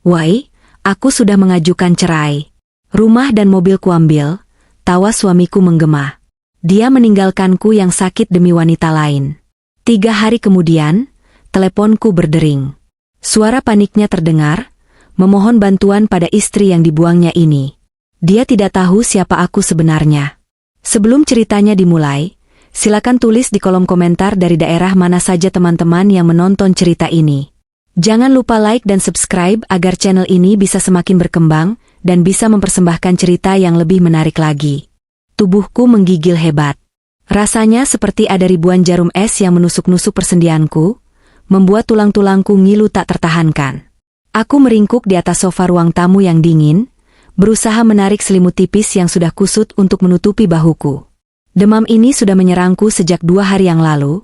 Wai, aku sudah mengajukan cerai. Rumah dan mobil kuambil, tawa suamiku menggema. Dia meninggalkanku yang sakit demi wanita lain. 3 hari kemudian, teleponku berdering. Suara paniknya terdengar, memohon bantuan pada istri yang dibuangnya ini. Dia tidak tahu siapa aku sebenarnya. Sebelum ceritanya dimulai, silakan tulis di kolom komentar dari daerah mana saja teman-teman yang menonton cerita ini. Jangan lupa like dan subscribe agar channel ini bisa semakin berkembang dan bisa mempersembahkan cerita yang lebih menarik lagi. Tubuhku menggigil hebat. Rasanya seperti ada ribuan jarum es yang menusuk-nusuk persendianku, membuat tulang-tulangku ngilu tak tertahankan. Aku meringkuk di atas sofa ruang tamu yang dingin, berusaha menarik selimut tipis yang sudah kusut untuk menutupi bahuku. Demam ini sudah menyerangku sejak 2 hari yang lalu,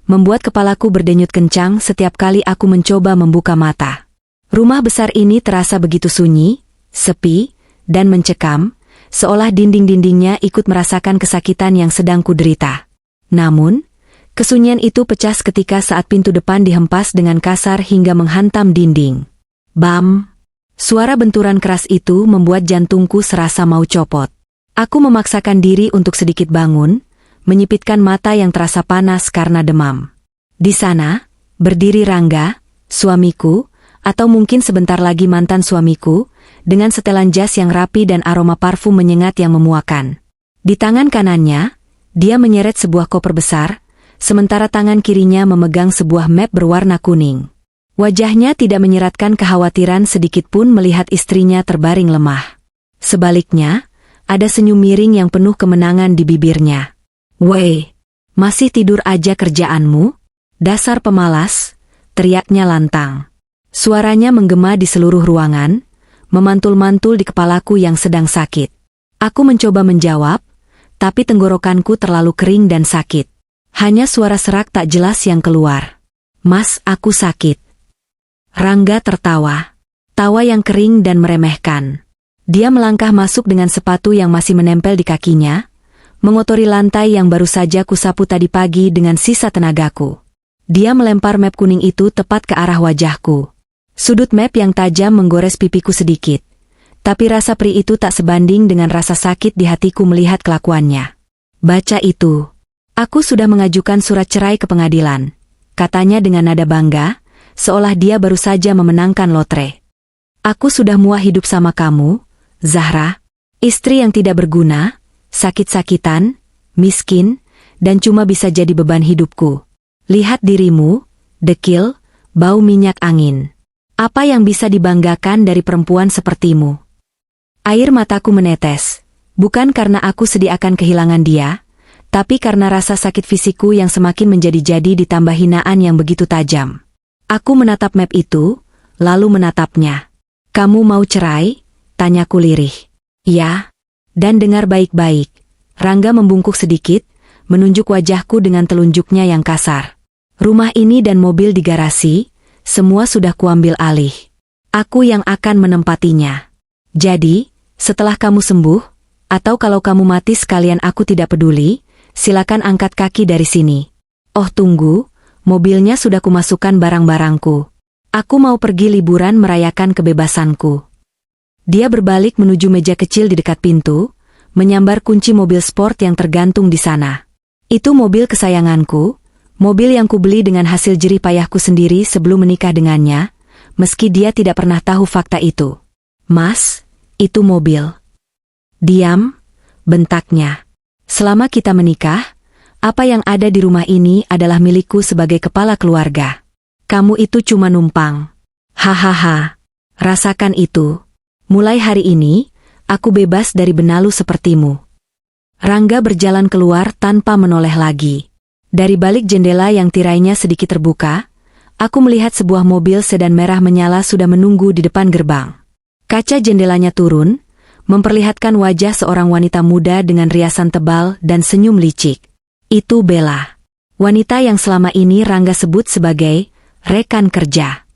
membuat kepalaku berdenyut kencang setiap kali aku mencoba membuka mata. Rumah besar ini terasa begitu sunyi, sepi, dan mencekam, seolah dinding-dindingnya ikut merasakan kesakitan yang sedang kuderita. Namun, kesunyian itu pecah seketika saat pintu depan dihempas dengan kasar hingga menghantam dinding. Bam! Suara benturan keras itu membuat jantungku serasa mau copot. Aku memaksakan diri untuk sedikit bangun, menyipitkan mata yang terasa panas karena demam. Di sana, berdiri Rangga, suamiku, atau mungkin sebentar lagi mantan suamiku, dengan setelan jas yang rapi dan aroma parfum menyengat yang memuakan. Di tangan kanannya, dia menyeret sebuah koper besar, sementara tangan kirinya memegang sebuah map berwarna kuning. Wajahnya tidak menyeratkan kekhawatiran sedikit pun melihat istrinya terbaring lemah. Sebaliknya, ada senyum miring yang penuh kemenangan di bibirnya. "Wei, masih tidur aja kerjaanmu? Dasar pemalas," teriaknya lantang. Suaranya menggema di seluruh ruangan, memantul-mantul di kepalaku yang sedang sakit. Aku mencoba menjawab, tapi tenggorokanku terlalu kering dan sakit. Hanya suara serak tak jelas yang keluar. "Mas, aku sakit." Rangga tertawa. Tawa yang kering dan meremehkan. Dia melangkah masuk dengan sepatu yang masih menempel di kakinya, mengotori lantai yang baru saja kusapu tadi pagi dengan sisa tenagaku. Dia melempar map kuning itu tepat ke arah wajahku. Sudut map yang tajam menggores pipiku sedikit. Tapi rasa perih itu tak sebanding dengan rasa sakit di hatiku melihat kelakuannya. "Baca itu. Aku sudah mengajukan surat cerai ke pengadilan," katanya dengan nada bangga, seolah dia baru saja memenangkan lotre. "Aku sudah muak hidup sama kamu, Zahra. Istri yang tidak berguna, sakit-sakitan, miskin, dan cuma bisa jadi beban hidupku. Lihat dirimu, dekil, bau minyak angin. Apa yang bisa dibanggakan dari perempuan sepertimu?" Air mataku menetes, bukan karena aku sedih akan kehilangan dia, tapi karena rasa sakit fisikku yang semakin menjadi-jadi ditambah hinaan yang begitu tajam. Aku menatap map itu, lalu menatapnya. "Kamu mau cerai?" tanyaku lirih. "Ya." "Dan dengar baik-baik." Rangga membungkuk sedikit, menunjuk wajahku dengan telunjuknya yang kasar. "Rumah ini dan mobil di garasi, semua sudah kuambil alih. Aku yang akan menempatinya. Jadi, setelah kamu sembuh, atau kalau kamu mati sekalian aku tidak peduli, silakan angkat kaki dari sini." "Oh tunggu, mobilnya sudah kumasukkan barang-barangku. Aku mau pergi liburan merayakan kebebasanku." Dia berbalik menuju meja kecil di dekat pintu, menyambar kunci mobil sport yang tergantung di sana. "Itu mobil kesayanganku, mobil yang kubeli dengan hasil jerih payahku sendiri sebelum menikah dengannya, meski dia tidak pernah tahu fakta itu." "Mas, itu mobil." "Diam," bentaknya. "Selama kita menikah, apa yang ada di rumah ini adalah milikku sebagai kepala keluarga. Kamu itu cuma numpang. Hahaha. Rasakan itu. Mulai hari ini, aku bebas dari benalu sepertimu." Rangga berjalan keluar tanpa menoleh lagi. Dari balik jendela yang tirainya sedikit terbuka, aku melihat sebuah mobil sedan merah menyala sudah menunggu di depan gerbang. Kaca jendelanya turun, memperlihatkan wajah seorang wanita muda dengan riasan tebal dan senyum licik. Itu Bella. Wanita yang selama ini Rangga sebut sebagai rekan kerja.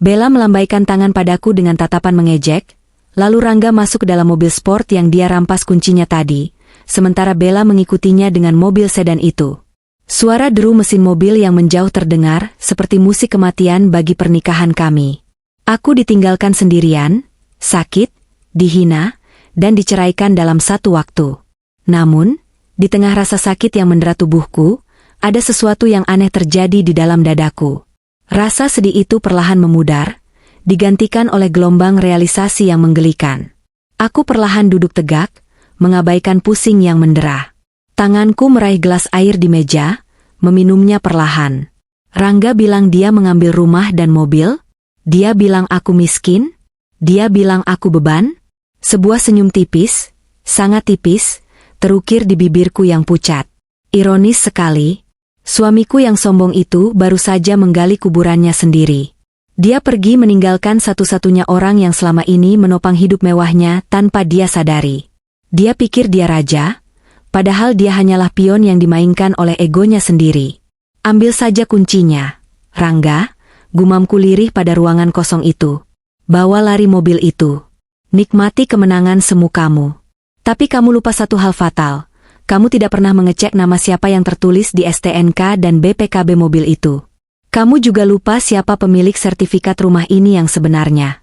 Bella melambaikan tangan padaku dengan tatapan mengejek, lalu Rangga masuk ke dalam mobil sport yang dia rampas kuncinya tadi, sementara Bella mengikutinya dengan mobil sedan itu. Suara deru mesin mobil yang menjauh terdengar seperti musik kematian bagi pernikahan kami. Aku ditinggalkan sendirian, sakit, dihina, dan diceraikan dalam satu waktu. Namun, di tengah rasa sakit yang mendera tubuhku, ada sesuatu yang aneh terjadi di dalam dadaku. Rasa sedih itu perlahan memudar, digantikan oleh gelombang realisasi yang menggelikan. Aku perlahan duduk tegak, mengabaikan pusing yang mendera. Tanganku meraih gelas air di meja, meminumnya perlahan. Rangga bilang dia mengambil rumah dan mobil. Dia bilang aku miskin. Dia bilang aku beban. Sebuah senyum tipis, sangat tipis, terukir di bibirku yang pucat. Ironis sekali, suamiku yang sombong itu baru saja menggali kuburannya sendiri. Dia pergi meninggalkan satu-satunya orang yang selama ini menopang hidup mewahnya tanpa dia sadari. Dia pikir dia raja, padahal dia hanyalah pion yang dimainkan oleh egonya sendiri. Ambil saja kuncinya, Rangga, gumamku lirih pada ruangan kosong itu. Bawa lari mobil itu. Nikmati kemenangan semu kamu. Tapi kamu lupa satu hal fatal. Kamu tidak pernah mengecek nama siapa yang tertulis di STNK dan BPKB mobil itu. Kamu juga lupa siapa pemilik sertifikat rumah ini yang sebenarnya.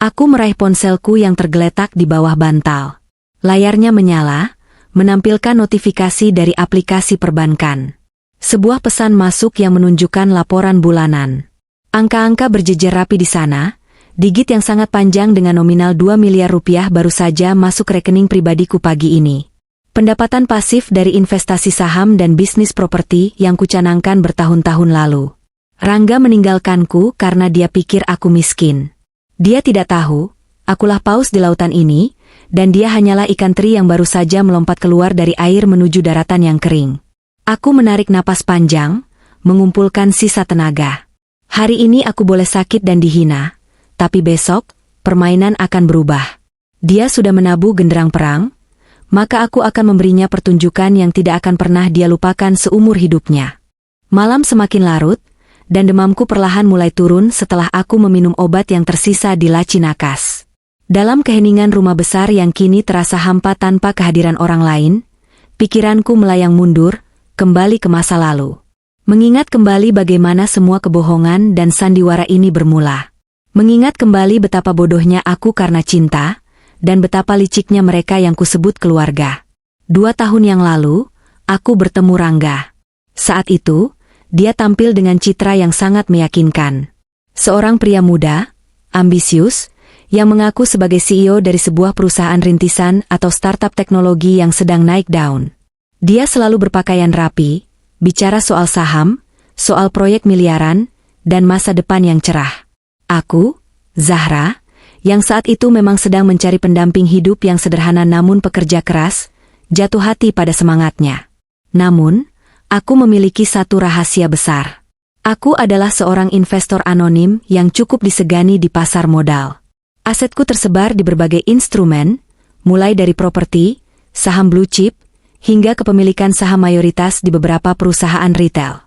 Aku meraih ponselku yang tergeletak di bawah bantal. Layarnya menyala, menampilkan notifikasi dari aplikasi perbankan. Sebuah pesan masuk yang menunjukkan laporan bulanan. Angka-angka berjejer rapi di sana, digit yang sangat panjang dengan nominal 2 miliar rupiah baru saja masuk rekening pribadiku pagi ini. Pendapatan pasif dari investasi saham dan bisnis properti yang kucanangkan bertahun-tahun lalu. Rangga meninggalkanku karena dia pikir aku miskin. Dia tidak tahu, akulah paus di lautan ini, dan dia hanyalah ikan teri yang baru saja melompat keluar dari air menuju daratan yang kering. Aku menarik napas panjang, mengumpulkan sisa tenaga. Hari ini aku boleh sakit dan dihina, tapi besok, permainan akan berubah. Dia sudah menabuh genderang perang, maka aku akan memberinya pertunjukan yang tidak akan pernah dia lupakan seumur hidupnya. Malam semakin larut, dan demamku perlahan mulai turun setelah aku meminum obat yang tersisa di laci nakas. Dalam keheningan rumah besar yang kini terasa hampa tanpa kehadiran orang lain, pikiranku melayang mundur, kembali ke masa lalu. Mengingat kembali bagaimana semua kebohongan dan sandiwara ini bermula. Mengingat kembali betapa bodohnya aku karena cinta, dan betapa liciknya mereka yang kusebut keluarga. 2 tahun yang lalu, aku bertemu Rangga. Saat itu, dia tampil dengan citra yang sangat meyakinkan. Seorang pria muda, ambisius, yang mengaku sebagai CEO dari sebuah perusahaan rintisan atau startup teknologi yang sedang naik daun. Dia selalu berpakaian rapi, bicara soal saham, soal proyek miliaran, dan masa depan yang cerah. Aku, Zahra, yang saat itu memang sedang mencari pendamping hidup yang sederhana namun pekerja keras, jatuh hati pada semangatnya. Namun, aku memiliki satu rahasia besar. Aku adalah seorang investor anonim yang cukup disegani di pasar modal. Asetku tersebar di berbagai instrumen, mulai dari properti, saham blue chip, hingga kepemilikan saham mayoritas di beberapa perusahaan retail.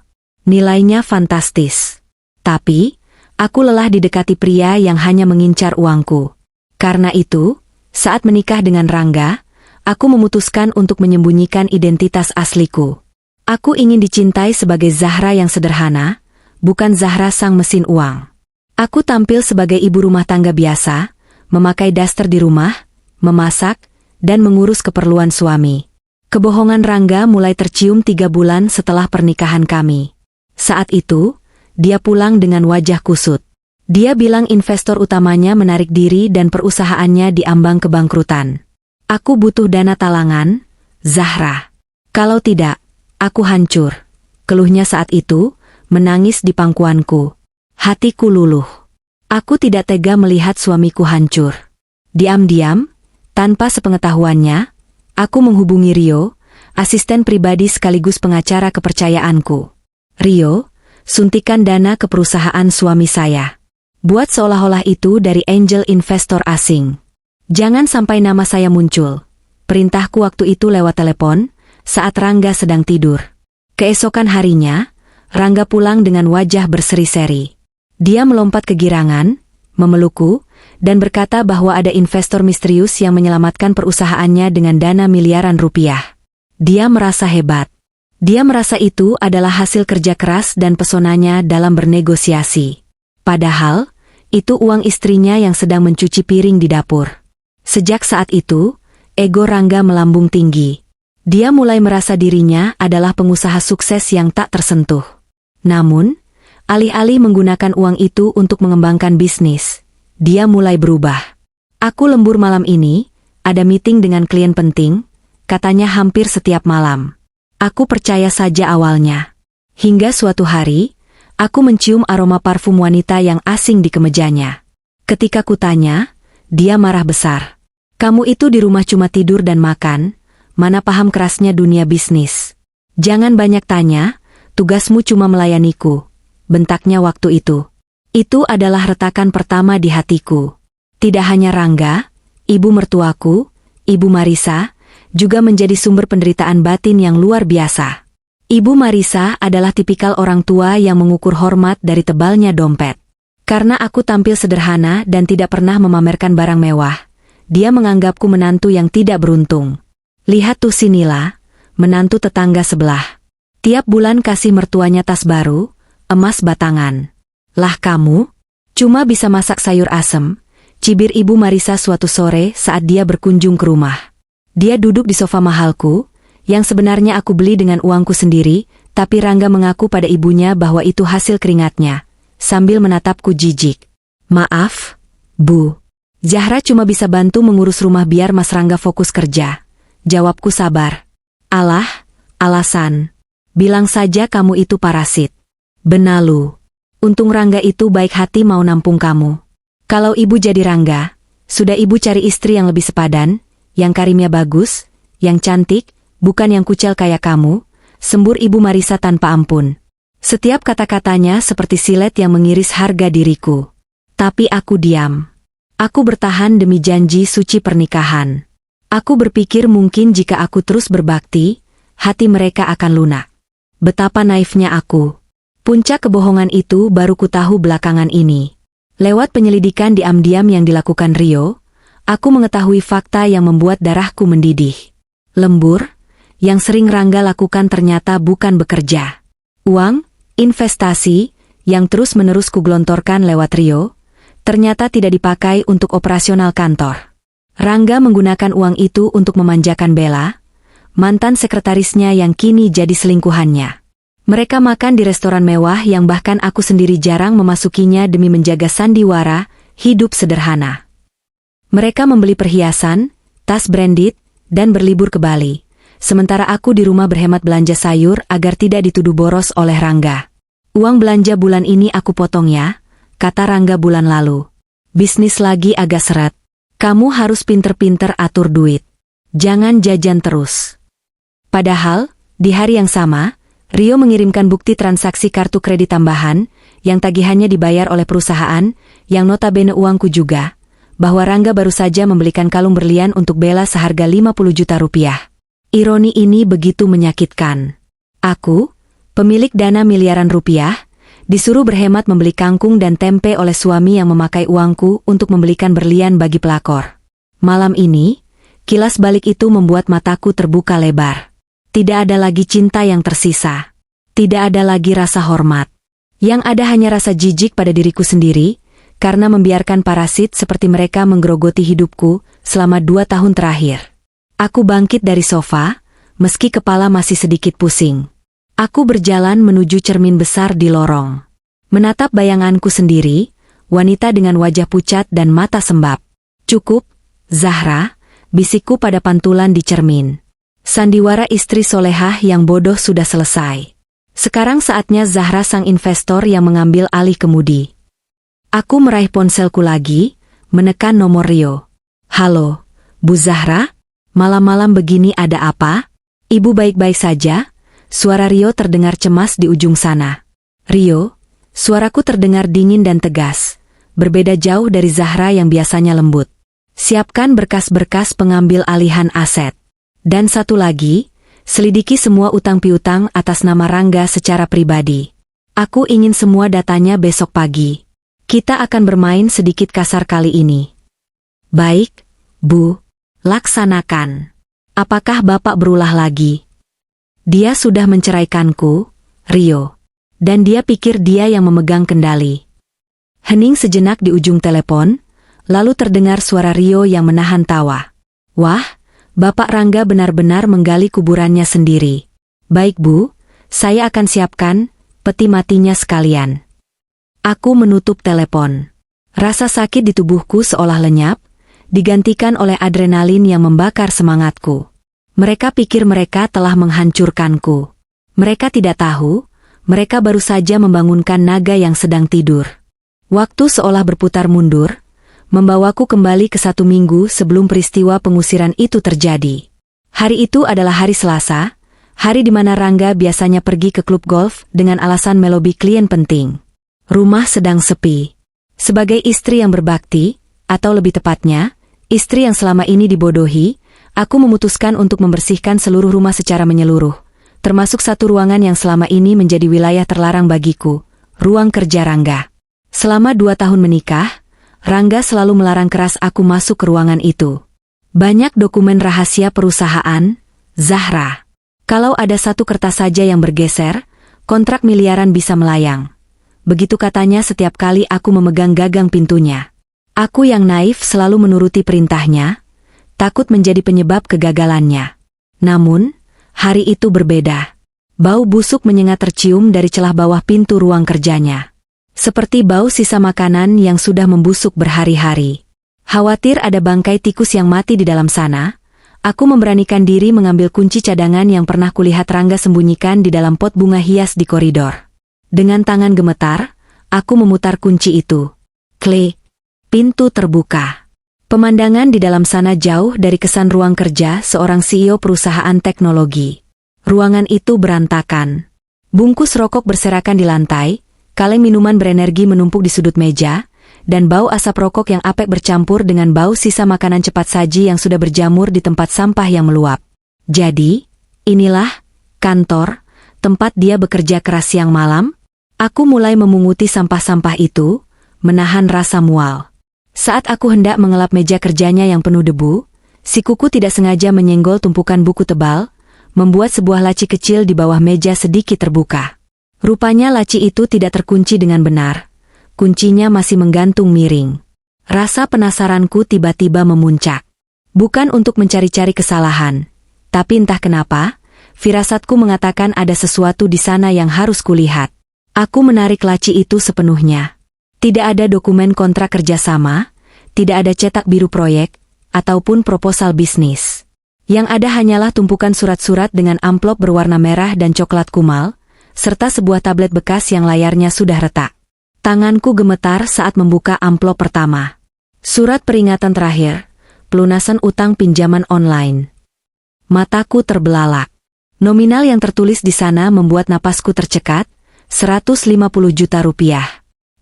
Nilainya fantastis. Tapi, aku lelah didekati pria yang hanya mengincar uangku. Karena itu, saat menikah dengan Rangga, aku memutuskan untuk menyembunyikan identitas asliku. Aku ingin dicintai sebagai Zahra yang sederhana, bukan Zahra sang mesin uang. Aku tampil sebagai ibu rumah tangga biasa, memakai daster di rumah, memasak, dan mengurus keperluan suami. Kebohongan Rangga mulai tercium 3 bulan setelah pernikahan kami. Saat itu, dia pulang dengan wajah kusut. Dia bilang investor utamanya menarik diri dan perusahaannya diambang kebangkrutan. Aku butuh dana talangan, Zahra. Kalau tidak, aku hancur. Keluhnya saat itu, menangis di pangkuanku. Hatiku luluh. Aku tidak tega melihat suamiku hancur. Diam-diam, tanpa sepengetahuannya, aku menghubungi Rio, asisten pribadi sekaligus pengacara kepercayaanku. Rio, suntikan dana ke perusahaan suami saya. Buat seolah-olah itu dari angel investor asing. Jangan sampai nama saya muncul. Perintahku waktu itu lewat telepon, saat Rangga sedang tidur. Keesokan harinya, Rangga pulang dengan wajah berseri-seri. Dia melompat kegirangan, memelukku, dan berkata bahwa ada investor misterius yang menyelamatkan perusahaannya dengan dana miliaran rupiah. Dia merasa hebat. Dia merasa itu adalah hasil kerja keras dan pesonanya dalam bernegosiasi. Padahal, itu uang istrinya yang sedang mencuci piring di dapur. Sejak saat itu, ego Rangga melambung tinggi. Dia mulai merasa dirinya adalah pengusaha sukses yang tak tersentuh. Namun, alih-alih menggunakan uang itu untuk mengembangkan bisnis, dia mulai berubah. Aku lembur malam ini, ada meeting dengan klien penting, katanya hampir setiap malam. Aku percaya saja awalnya. Hingga suatu hari, aku mencium aroma parfum wanita yang asing di kemejanya. Ketika kutanya, dia marah besar. Kamu itu di rumah cuma tidur dan makan, mana paham kerasnya dunia bisnis. Jangan banyak tanya, tugasmu cuma melayaniku, bentaknya waktu itu. Itu adalah retakan pertama di hatiku. Tidak hanya Rangga, ibu mertuaku, Ibu Marisa, juga menjadi sumber penderitaan batin yang luar biasa. Ibu Marisa adalah tipikal orang tua yang mengukur hormat dari tebalnya dompet. Karena aku tampil sederhana dan tidak pernah memamerkan barang mewah, dia menganggapku menantu yang tidak beruntung. Lihat tuh si Nila, menantu tetangga sebelah. Tiap bulan kasih mertuanya tas baru, emas batangan. Lah kamu, cuma bisa masak sayur asem, cibir Ibu Marisa suatu sore saat dia berkunjung ke rumah. Dia duduk di sofa mahalku, yang sebenarnya aku beli dengan uangku sendiri, tapi Rangga mengaku pada ibunya bahwa itu hasil keringatnya, sambil menatapku jijik. Maaf, Bu. Zahra cuma bisa bantu mengurus rumah biar Mas Rangga fokus kerja. Jawabku sabar. Alah, alasan. Bilang saja kamu itu parasit. Benalu. Untung Rangga itu baik hati mau nampung kamu. Kalau ibu jadi Rangga, sudah ibu cari istri yang lebih sepadan, yang karimnya bagus, yang cantik, bukan yang kucel kayak kamu, sembur Ibu Marisa tanpa ampun. Setiap kata-katanya seperti silet yang mengiris harga diriku. Tapi aku diam. Aku bertahan demi janji suci pernikahan. Aku berpikir mungkin jika aku terus berbakti, hati mereka akan lunak. Betapa naifnya aku. Puncak kebohongan itu baru kutahu belakangan ini. Lewat penyelidikan diam-diam yang dilakukan Rio, aku mengetahui fakta yang membuat darahku mendidih. Lembur, yang sering Rangga lakukan ternyata bukan bekerja. Uang, investasi, yang terus-menerus kugelontorkan lewat Rio, ternyata tidak dipakai untuk operasional kantor. Rangga menggunakan uang itu untuk memanjakan Bella, mantan sekretarisnya yang kini jadi selingkuhannya. Mereka makan di restoran mewah yang bahkan aku sendiri jarang memasukinya demi menjaga sandiwara, hidup sederhana. Mereka membeli perhiasan, tas branded, dan berlibur ke Bali. Sementara aku di rumah berhemat belanja sayur agar tidak dituduh boros oleh Rangga. Uang belanja bulan ini aku potong ya, kata Rangga bulan lalu. Bisnis lagi agak seret. Kamu harus pinter-pinter atur duit. Jangan jajan terus. Padahal, di hari yang sama, Rio mengirimkan bukti transaksi kartu kredit tambahan, yang tagihannya dibayar oleh perusahaan, yang notabene uangku juga, bahwa Rangga baru saja membelikan kalung berlian untuk Bella seharga 50 juta rupiah. Ironi ini begitu menyakitkan. Aku, pemilik dana miliaran rupiah, disuruh berhemat membeli kangkung dan tempe oleh suami yang memakai uangku untuk membelikan berlian bagi pelakor. Malam ini, kilas balik itu membuat mataku terbuka lebar. Tidak ada lagi cinta yang tersisa. Tidak ada lagi rasa hormat. Yang ada hanya rasa jijik pada diriku sendiri, karena membiarkan parasit seperti mereka menggerogoti hidupku selama 2 tahun terakhir. Aku bangkit dari sofa, meski kepala masih sedikit pusing. Aku berjalan menuju cermin besar di lorong. Menatap bayanganku sendiri, wanita dengan wajah pucat dan mata sembab. Cukup, Zahra, bisikku pada pantulan di cermin. Sandiwara istri solehah yang bodoh sudah selesai. Sekarang saatnya Zahra sang investor yang mengambil alih kemudi. Aku meraih ponselku lagi, menekan nomor Rio. Halo, Bu Zahra, malam-malam begini ada apa? Ibu baik-baik saja? Suara Rio terdengar cemas di ujung sana. Rio, suaraku terdengar dingin dan tegas, berbeda jauh dari Zahra yang biasanya lembut. Siapkan berkas-berkas pengambil alihan aset. Dan satu lagi, selidiki semua utang piutang atas nama Rangga secara pribadi. Aku ingin semua datanya besok pagi. Kita akan bermain sedikit kasar kali ini. Baik, Bu, laksanakan. Apakah Bapak berulah lagi? Dia sudah menceraikanku, Rio. Dan dia pikir dia yang memegang kendali. Hening sejenak di ujung telepon, lalu terdengar suara Rio yang menahan tawa. Wah, Bapak Rangga benar-benar menggali kuburannya sendiri. Baik Bu, saya akan siapkan peti matinya sekalian. Aku menutup telepon. Rasa sakit di tubuhku seolah lenyap, digantikan oleh adrenalin yang membakar semangatku. Mereka pikir mereka telah menghancurkanku. Mereka tidak tahu, mereka baru saja membangunkan naga yang sedang tidur. Waktu seolah berputar mundur, membawaku kembali ke 1 minggu sebelum peristiwa pengusiran itu terjadi. Hari itu adalah hari Selasa, hari di mana Rangga biasanya pergi ke klub golf dengan alasan melobi klien penting. Rumah sedang sepi. Sebagai istri yang berbakti, atau lebih tepatnya, istri yang selama ini dibodohi, aku memutuskan untuk membersihkan seluruh rumah secara menyeluruh, termasuk satu ruangan yang selama ini menjadi wilayah terlarang bagiku, ruang kerja Rangga. Selama 2 tahun menikah, Rangga selalu melarang keras aku masuk ke ruangan itu. Banyak dokumen rahasia perusahaan, Zahra. Kalau ada satu kertas saja yang bergeser, kontrak miliaran bisa melayang. Begitu katanya setiap kali aku memegang gagang pintunya. Aku yang naif selalu menuruti perintahnya, takut menjadi penyebab kegagalannya. Namun, hari itu berbeda. Bau busuk menyengat tercium dari celah bawah pintu ruang kerjanya. Seperti bau sisa makanan yang sudah membusuk berhari-hari. Khawatir ada bangkai tikus yang mati di dalam sana, aku memberanikan diri mengambil kunci cadangan yang pernah kulihat Rangga sembunyikan di dalam pot bunga hias di koridor. Dengan tangan gemetar, aku memutar kunci itu. Klik. Pintu terbuka. Pemandangan di dalam sana jauh dari kesan ruang kerja seorang CEO perusahaan teknologi. Ruangan itu berantakan. Bungkus rokok berserakan di lantai, kaleng minuman berenergi menumpuk di sudut meja, dan bau asap rokok yang apek bercampur dengan bau sisa makanan cepat saji yang sudah berjamur di tempat sampah yang meluap. Jadi, inilah kantor, tempat dia bekerja keras siang malam. Aku mulai memunguti sampah-sampah itu, menahan rasa mual. Saat aku hendak mengelap meja kerjanya yang penuh debu, si kuku tidak sengaja menyenggol tumpukan buku tebal, membuat sebuah laci kecil di bawah meja sedikit terbuka. Rupanya laci itu tidak terkunci dengan benar. Kuncinya masih menggantung miring. Rasa penasaranku tiba-tiba memuncak. Bukan untuk mencari-cari kesalahan, tapi entah kenapa, firasatku mengatakan ada sesuatu di sana yang harus kulihat. Aku menarik laci itu sepenuhnya. Tidak ada dokumen kontrak kerjasama, tidak ada cetak biru proyek, ataupun proposal bisnis. Yang ada hanyalah tumpukan surat-surat dengan amplop berwarna merah dan coklat kumal, serta sebuah tablet bekas yang layarnya sudah retak. Tanganku gemetar saat membuka amplop pertama. Surat peringatan terakhir, pelunasan utang pinjaman online. Mataku terbelalak. Nominal yang tertulis di sana membuat napasku tercekat, 150 juta rupiah.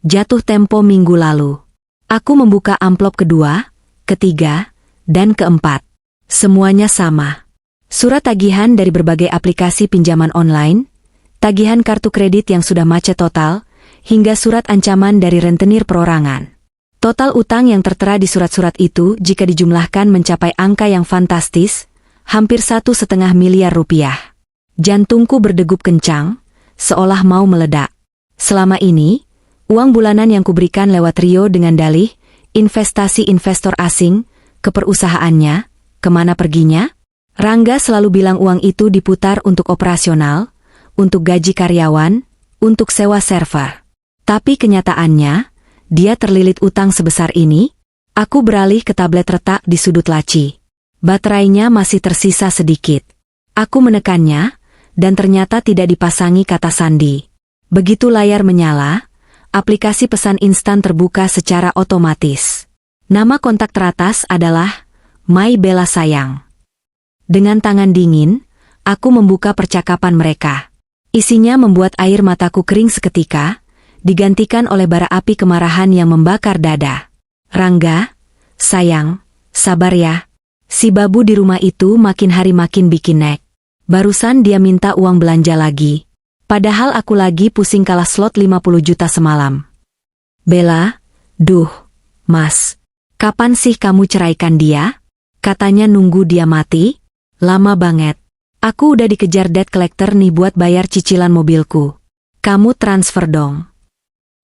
Jatuh tempo minggu lalu. Aku membuka amplop kedua, ketiga, dan keempat. Semuanya sama. Surat tagihan dari berbagai aplikasi pinjaman online, tagihan kartu kredit yang sudah macet total, hingga surat ancaman dari rentenir perorangan. Total utang yang tertera di surat-surat itu jika dijumlahkan mencapai angka yang fantastis, hampir 1,5 miliar rupiah. Jantungku berdegup kencang, seolah mau meledak. Selama ini, uang bulanan yang kuberikan lewat Rio dengan dalih, investasi investor asing, ke perusahaannya, kemana perginya? Rangga selalu bilang uang itu diputar untuk operasional, untuk gaji karyawan, untuk sewa server. Tapi kenyataannya, dia terlilit utang sebesar ini. Aku beralih ke tablet retak di sudut laci. Baterainya masih tersisa sedikit. Aku menekannya, dan ternyata tidak dipasangi kata sandi. Begitu layar menyala, aplikasi pesan instan terbuka secara otomatis. Nama kontak teratas adalah My Bella Sayang. Dengan tangan dingin, aku membuka percakapan mereka. Isinya membuat air mataku kering seketika, digantikan oleh bara api kemarahan yang membakar dada. Rangga, sayang, sabar ya. Si babu di rumah itu makin hari makin bikin nek. Barusan dia minta uang belanja lagi. Padahal aku lagi pusing kalah slot 50 juta semalam. Bella, duh, mas, kapan sih kamu ceraikan dia? Katanya nunggu dia mati? Lama banget. Aku udah dikejar debt collector nih buat bayar cicilan mobilku. Kamu transfer dong.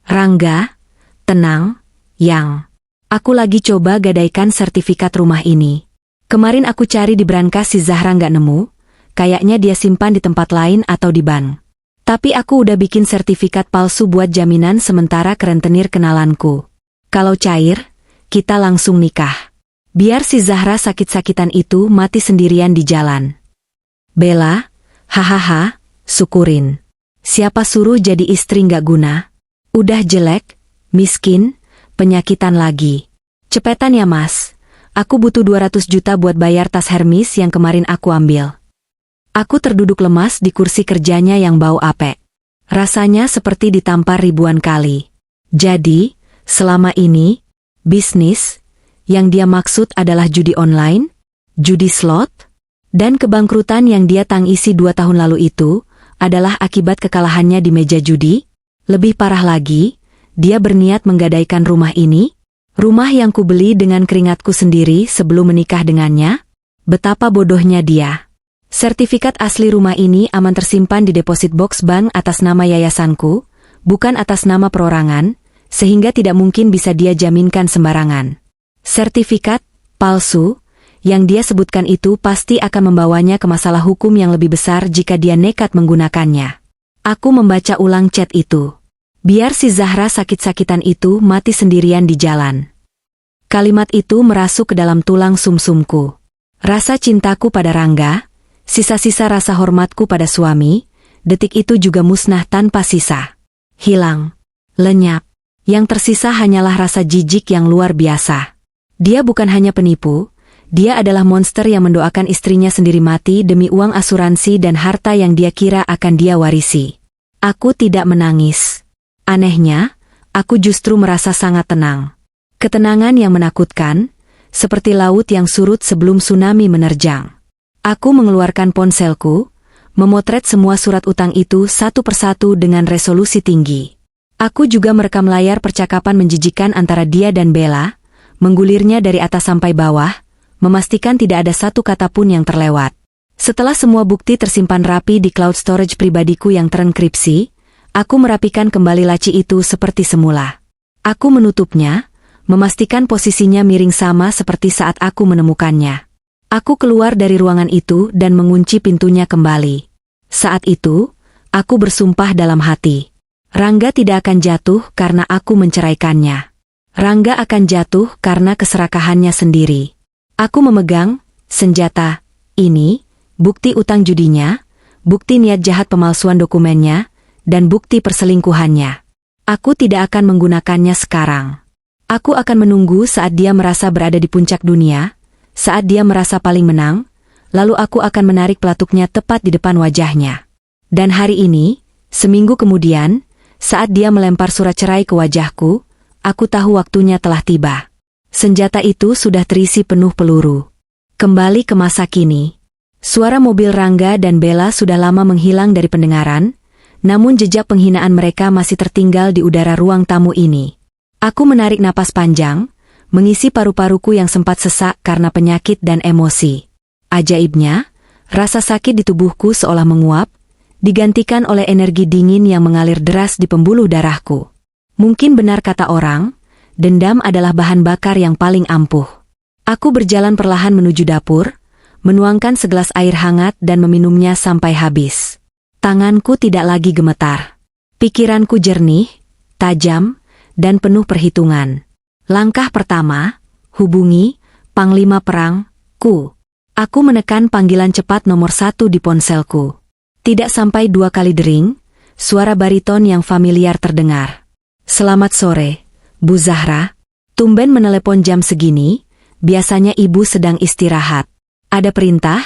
Rangga, Tenang, Yang. Aku lagi coba gadaikan sertifikat rumah ini. Kemarin aku cari di brankas si Zahra nggak nemu, kayaknya dia simpan di tempat lain atau di bank. Tapi aku udah bikin sertifikat palsu buat jaminan sementara ke rentenir kenalanku. Kalau cair, kita langsung nikah. Biar si Zahra sakit-sakitan itu mati sendirian di jalan. Bella, hahaha, syukurin. Siapa suruh jadi istri nggak guna? Udah jelek, miskin, penyakitan lagi. Cepetan ya mas, aku butuh 200 juta buat bayar tas Hermes yang kemarin aku ambil. Aku terduduk lemas di kursi kerjanya yang bau apek. Rasanya seperti ditampar ribuan kali. Jadi, selama ini, bisnis, yang dia maksud adalah judi online, judi slot, dan kebangkrutan yang dia tangisi 2 tahun lalu itu, adalah akibat kekalahannya di meja judi. Lebih parah lagi, dia berniat menggadaikan rumah ini, rumah yang kubeli dengan keringatku sendiri sebelum menikah dengannya. Betapa bodohnya dia. Sertifikat asli rumah ini aman tersimpan di deposit box bank atas nama yayasanku, bukan atas nama perorangan, sehingga tidak mungkin bisa dia jaminkan sembarangan. Sertifikat palsu yang dia sebutkan itu pasti akan membawanya ke masalah hukum yang lebih besar jika dia nekat menggunakannya. Aku membaca ulang chat itu. Biar si Zahra sakit-sakitan itu mati sendirian di jalan. Kalimat itu merasuk ke dalam tulang sumsumku. Rasa cintaku pada Rangga, sisa-sisa rasa hormatku pada suami, detik itu juga musnah tanpa sisa. Hilang. Lenyap. Yang tersisa hanyalah rasa jijik yang luar biasa. Dia bukan hanya penipu, dia adalah monster yang mendoakan istrinya sendiri mati demi uang asuransi dan harta yang dia kira akan dia warisi. Aku tidak menangis. Anehnya, aku justru merasa sangat tenang. Ketenangan yang menakutkan, seperti laut yang surut sebelum tsunami menerjang. Aku mengeluarkan ponselku, memotret semua surat utang itu satu persatu dengan resolusi tinggi. Aku juga merekam layar percakapan menjijikan antara dia dan Bella, menggulirnya dari atas sampai bawah, memastikan tidak ada satu kata pun yang terlewat. Setelah semua bukti tersimpan rapi di cloud storage pribadiku yang terenkripsi, aku merapikan kembali laci itu seperti semula. Aku menutupnya, memastikan posisinya miring sama seperti saat aku menemukannya. Aku keluar dari ruangan itu dan mengunci pintunya kembali. Saat itu, aku bersumpah dalam hati. Rangga tidak akan jatuh karena aku menceraikannya. Rangga akan jatuh karena keserakahannya sendiri. Aku memegang senjata ini, bukti utang judinya, bukti niat jahat pemalsuan dokumennya, dan bukti perselingkuhannya. Aku tidak akan menggunakannya sekarang. Aku akan menunggu saat dia merasa berada di puncak dunia, saat dia merasa paling menang, lalu aku akan menarik pelatuknya tepat di depan wajahnya. Dan hari ini, seminggu kemudian, saat dia melempar surat cerai ke wajahku, aku tahu waktunya telah tiba. Senjata itu sudah terisi penuh peluru. Kembali ke masa kini. Suara mobil Rangga dan Bella sudah lama menghilang dari pendengaran, namun jejak penghinaan mereka masih tertinggal di udara ruang tamu ini. Aku menarik napas panjang, mengisi paru-paruku yang sempat sesak karena penyakit dan emosi. Ajaibnya, rasa sakit di tubuhku seolah menguap, digantikan oleh energi dingin yang mengalir deras di pembuluh darahku. Mungkin benar kata orang, dendam adalah bahan bakar yang paling ampuh. Aku berjalan perlahan menuju dapur, menuangkan segelas air hangat dan meminumnya sampai habis. Tanganku tidak lagi gemetar. Pikiranku jernih, tajam, dan penuh perhitungan. Langkah pertama, hubungi Panglima Perang-ku. Aku menekan panggilan cepat nomor 1 di ponselku. Tidak sampai 2 kali dering, suara bariton yang familiar terdengar. Selamat sore, Bu Zahra. Tumben menelepon jam segini, biasanya ibu sedang istirahat. Ada perintah?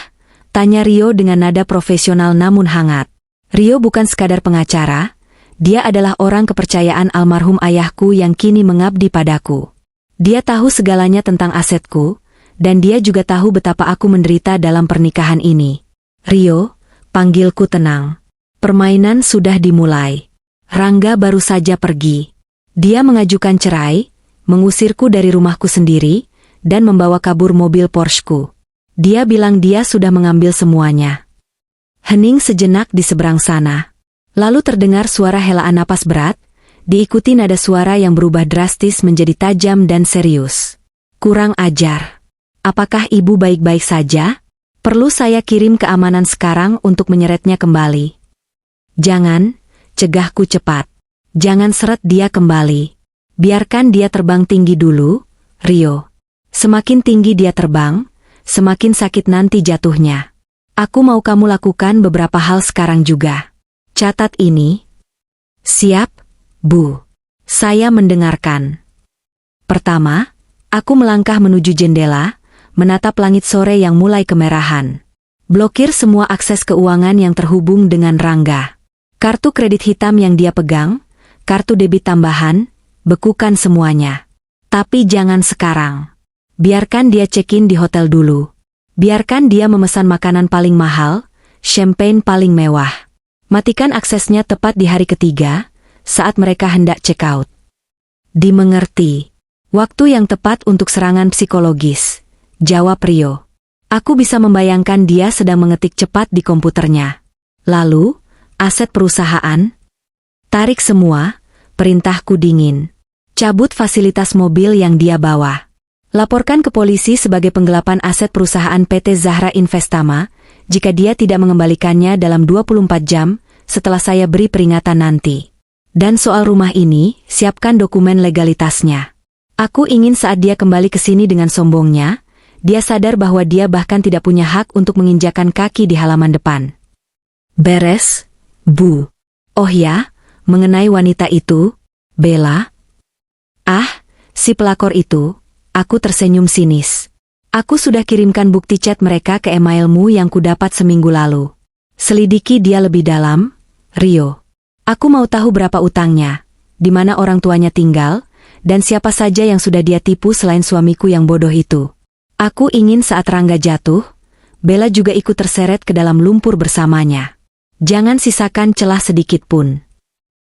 Tanya Rio dengan nada profesional namun hangat. Rio bukan sekadar pengacara, dia adalah orang kepercayaan almarhum ayahku yang kini mengabdi padaku. Dia tahu segalanya tentang asetku, dan dia juga tahu betapa aku menderita dalam pernikahan ini. Rio, panggilku tenang. Permainan sudah dimulai. Rangga baru saja pergi. Dia mengajukan cerai, mengusirku dari rumahku sendiri, dan membawa kabur mobil Porsche-ku. Dia bilang dia sudah mengambil semuanya. Hening sejenak di seberang sana. Lalu terdengar suara helaan napas berat, Diikuti nada suara yang berubah drastis menjadi tajam dan serius. Kurang ajar. Apakah ibu baik-baik saja? Perlu saya kirim keamanan sekarang untuk menyeretnya kembali. Jangan, cegahku cepat. Jangan seret dia kembali. Biarkan dia terbang tinggi dulu, Rio. Semakin tinggi dia terbang, semakin sakit nanti jatuhnya. Aku mau kamu lakukan beberapa hal sekarang juga. Catat ini. Siap, Bu. Saya mendengarkan. Pertama, aku melangkah menuju jendela, menatap langit sore yang mulai kemerahan. Blokir semua akses keuangan yang terhubung dengan Rangga. Kartu kredit hitam yang dia pegang, kartu debit tambahan, bekukan semuanya. Tapi jangan sekarang. Biarkan dia check-in di hotel dulu. Biarkan dia memesan makanan paling mahal, champagne paling mewah. Matikan aksesnya tepat di hari ketiga, saat mereka hendak check out. Dimengerti. Waktu yang tepat untuk serangan psikologis, jawab Rio. Aku bisa membayangkan dia sedang mengetik cepat di komputernya. Lalu, aset perusahaan? Tarik semua, perintahku dingin. Cabut fasilitas mobil yang dia bawa. Laporkan ke polisi sebagai penggelapan aset perusahaan PT Zahra Investama, jika dia tidak mengembalikannya dalam 24 jam, setelah saya beri peringatan nanti. Dan soal rumah ini, siapkan dokumen legalitasnya. Aku ingin saat dia kembali ke sini dengan sombongnya, dia sadar bahwa dia bahkan tidak punya hak untuk menginjakan kaki di halaman depan. Beres, Bu. Oh ya, mengenai wanita itu, Bella. Ah, si pelakor itu, aku tersenyum sinis. Aku sudah kirimkan bukti chat mereka ke emailmu yang kudapat seminggu lalu. Selidiki dia lebih dalam, Rio. Aku mau tahu berapa utangnya, di mana orang tuanya tinggal, dan siapa saja yang sudah dia tipu selain suamiku yang bodoh itu. Aku ingin saat Rangga jatuh, Bella juga ikut terseret ke dalam lumpur bersamanya. Jangan sisakan celah sedikit pun.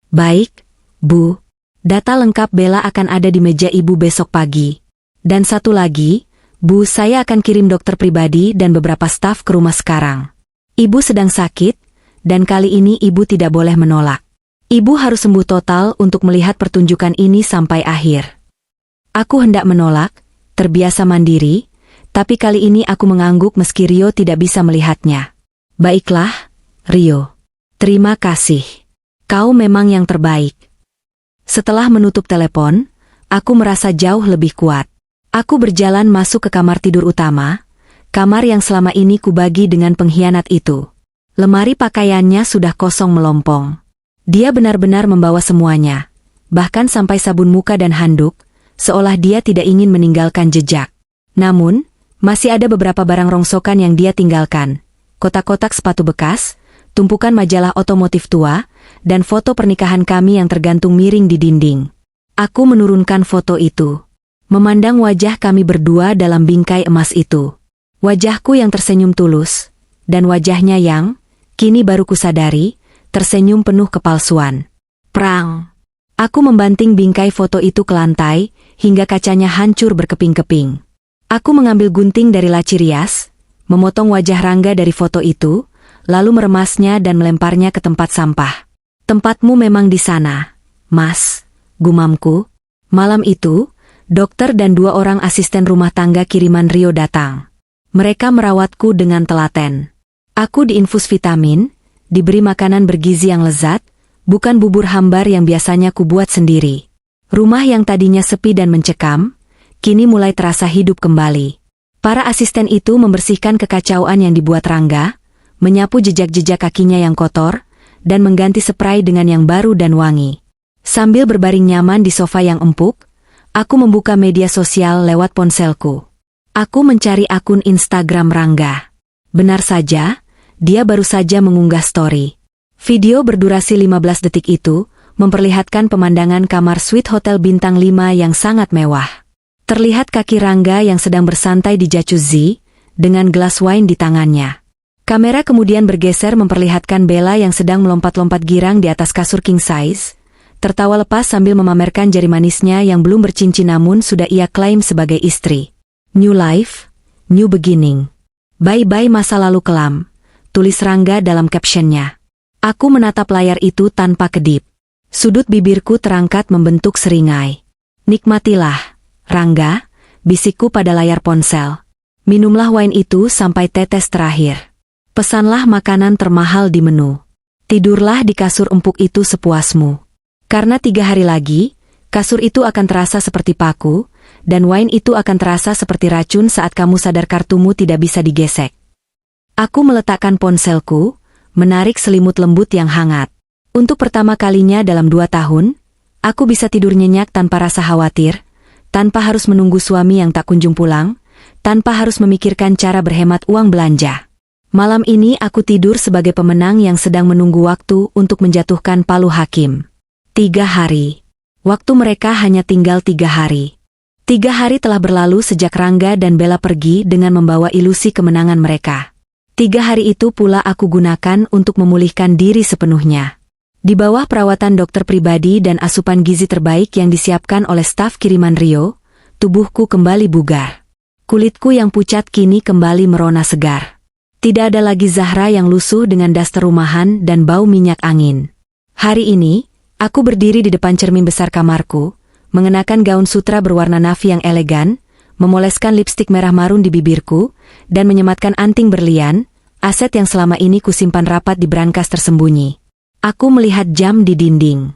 Baik, Bu. Data lengkap Bella akan ada di meja Ibu besok pagi. Dan satu lagi, Bu, saya akan kirim dokter pribadi dan beberapa staf ke rumah sekarang. Ibu sedang sakit, dan kali ini Ibu tidak boleh menolak. Ibu harus sembuh total untuk melihat pertunjukan ini sampai akhir. Aku hendak menolak, terbiasa mandiri, tapi kali ini aku mengangguk meski Rio tidak bisa melihatnya. Baiklah, Rio. Terima kasih. Kau memang yang terbaik. Setelah menutup telepon, aku merasa jauh lebih kuat. Aku berjalan masuk ke kamar tidur utama, kamar yang selama ini kubagi dengan pengkhianat itu. Lemari pakaiannya sudah kosong melompong. Dia benar-benar membawa semuanya, bahkan sampai sabun muka dan handuk, seolah dia tidak ingin meninggalkan jejak. Namun, masih ada beberapa barang rongsokan yang dia tinggalkan. Kotak-kotak sepatu bekas, tumpukan majalah otomotif tua, dan foto pernikahan kami yang tergantung miring di dinding. Aku menurunkan foto itu. Memandang wajah kami berdua dalam bingkai emas itu. Wajahku yang tersenyum tulus, dan wajahnya yang, kini baru kusadari, tersenyum penuh kepalsuan. Prang! Aku membanting bingkai foto itu ke lantai, hingga kacanya hancur berkeping-keping. Aku mengambil gunting dari laci rias, memotong wajah Rangga dari foto itu, lalu meremasnya dan melemparnya ke tempat sampah. Tempatmu memang di sana, Mas, gumamku. Malam itu, dokter dan 2 orang asisten rumah tangga kiriman Rio datang. Mereka merawatku dengan telaten. Aku diinfus vitamin, diberi makanan bergizi yang lezat, bukan bubur hambar yang biasanya kubuat sendiri. Rumah yang tadinya sepi dan mencekam, kini mulai terasa hidup kembali. Para asisten itu membersihkan kekacauan yang dibuat Rangga, menyapu jejak-jejak kakinya yang kotor, dan mengganti spray dengan yang baru dan wangi. Sambil berbaring nyaman di sofa yang empuk, aku membuka media sosial lewat ponselku. Aku mencari akun Instagram Rangga. Benar saja, dia baru saja mengunggah story. Video berdurasi 15 detik itu, memperlihatkan pemandangan kamar suite hotel bintang 5 yang sangat mewah. Terlihat kaki Rangga yang sedang bersantai di jacuzzi, dengan gelas wine di tangannya. Kamera kemudian bergeser memperlihatkan Bella yang sedang melompat-lompat girang di atas kasur king size, tertawa lepas sambil memamerkan jari manisnya yang belum bercincin namun sudah ia klaim sebagai istri. New life, new beginning. Bye-bye masa lalu kelam, tulis Rangga dalam captionnya. Aku menatap layar itu tanpa kedip. Sudut bibirku terangkat membentuk seringai. Nikmatilah, Rangga, bisikku pada layar ponsel. Minumlah wine itu sampai tetes terakhir. Pesanlah makanan termahal di menu. Tidurlah di kasur empuk itu sepuasmu. Karena 3 hari lagi, kasur itu akan terasa seperti paku, dan wine itu akan terasa seperti racun saat kamu sadar kartumu tidak bisa digesek. Aku meletakkan ponselku, menarik selimut lembut yang hangat. Untuk pertama kalinya dalam 2 tahun, aku bisa tidur nyenyak tanpa rasa khawatir, tanpa harus menunggu suami yang tak kunjung pulang, tanpa harus memikirkan cara berhemat uang belanja. Malam ini aku tidur sebagai pemenang yang sedang menunggu waktu untuk menjatuhkan palu hakim. 3 hari. Waktu mereka hanya tinggal 3 hari. 3 hari telah berlalu sejak Rangga dan Bella pergi dengan membawa ilusi kemenangan mereka. 3 hari itu pula aku gunakan untuk memulihkan diri sepenuhnya. Di bawah perawatan dokter pribadi dan asupan gizi terbaik yang disiapkan oleh staf kiriman Rio, tubuhku kembali bugar. Kulitku yang pucat kini kembali merona segar. Tidak ada lagi Zahra yang lusuh dengan daster rumahan dan bau minyak angin. Hari ini, aku berdiri di depan cermin besar kamarku, mengenakan gaun sutra berwarna navy yang elegan, memoleskan lipstik merah marun di bibirku, dan menyematkan anting berlian, aset yang selama ini kusimpan rapat di brankas tersembunyi. Aku melihat jam di dinding.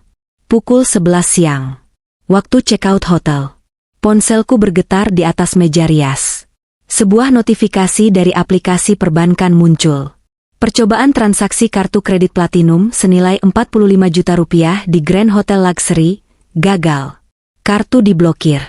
Pukul 11 siang. Waktu check-out hotel. Ponselku bergetar di atas meja rias. Sebuah notifikasi dari aplikasi perbankan muncul. Percobaan transaksi kartu kredit platinum senilai 45 juta rupiah di Grand Hotel Luxury, gagal. Kartu diblokir.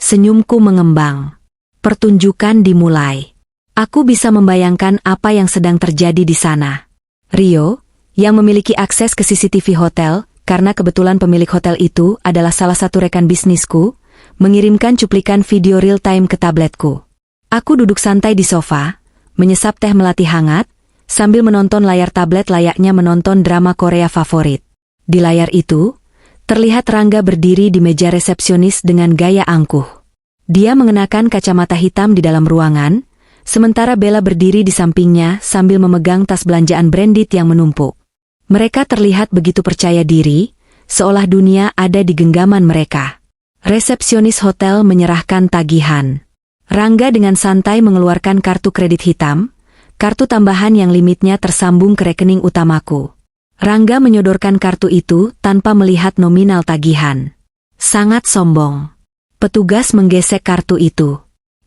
Senyumku mengembang. Pertunjukan dimulai. Aku bisa membayangkan apa yang sedang terjadi di sana. Rio, yang memiliki akses ke CCTV hotel, karena kebetulan pemilik hotel itu adalah salah satu rekan bisnisku, mengirimkan cuplikan video real-time ke tabletku. Aku duduk santai di sofa, menyesap teh melati hangat, sambil menonton layar tablet layaknya menonton drama Korea favorit. Di layar itu, terlihat Rangga berdiri di meja resepsionis dengan gaya angkuh. Dia mengenakan kacamata hitam di dalam ruangan, sementara Bella berdiri di sampingnya sambil memegang tas belanjaan branded yang menumpuk. Mereka terlihat begitu percaya diri, seolah dunia ada di genggaman mereka. Resepsionis hotel menyerahkan tagihan. Rangga dengan santai mengeluarkan kartu kredit hitam, kartu tambahan yang limitnya tersambung ke rekening utamaku. Rangga menyodorkan kartu itu tanpa melihat nominal tagihan. Sangat sombong. Petugas menggesek kartu itu.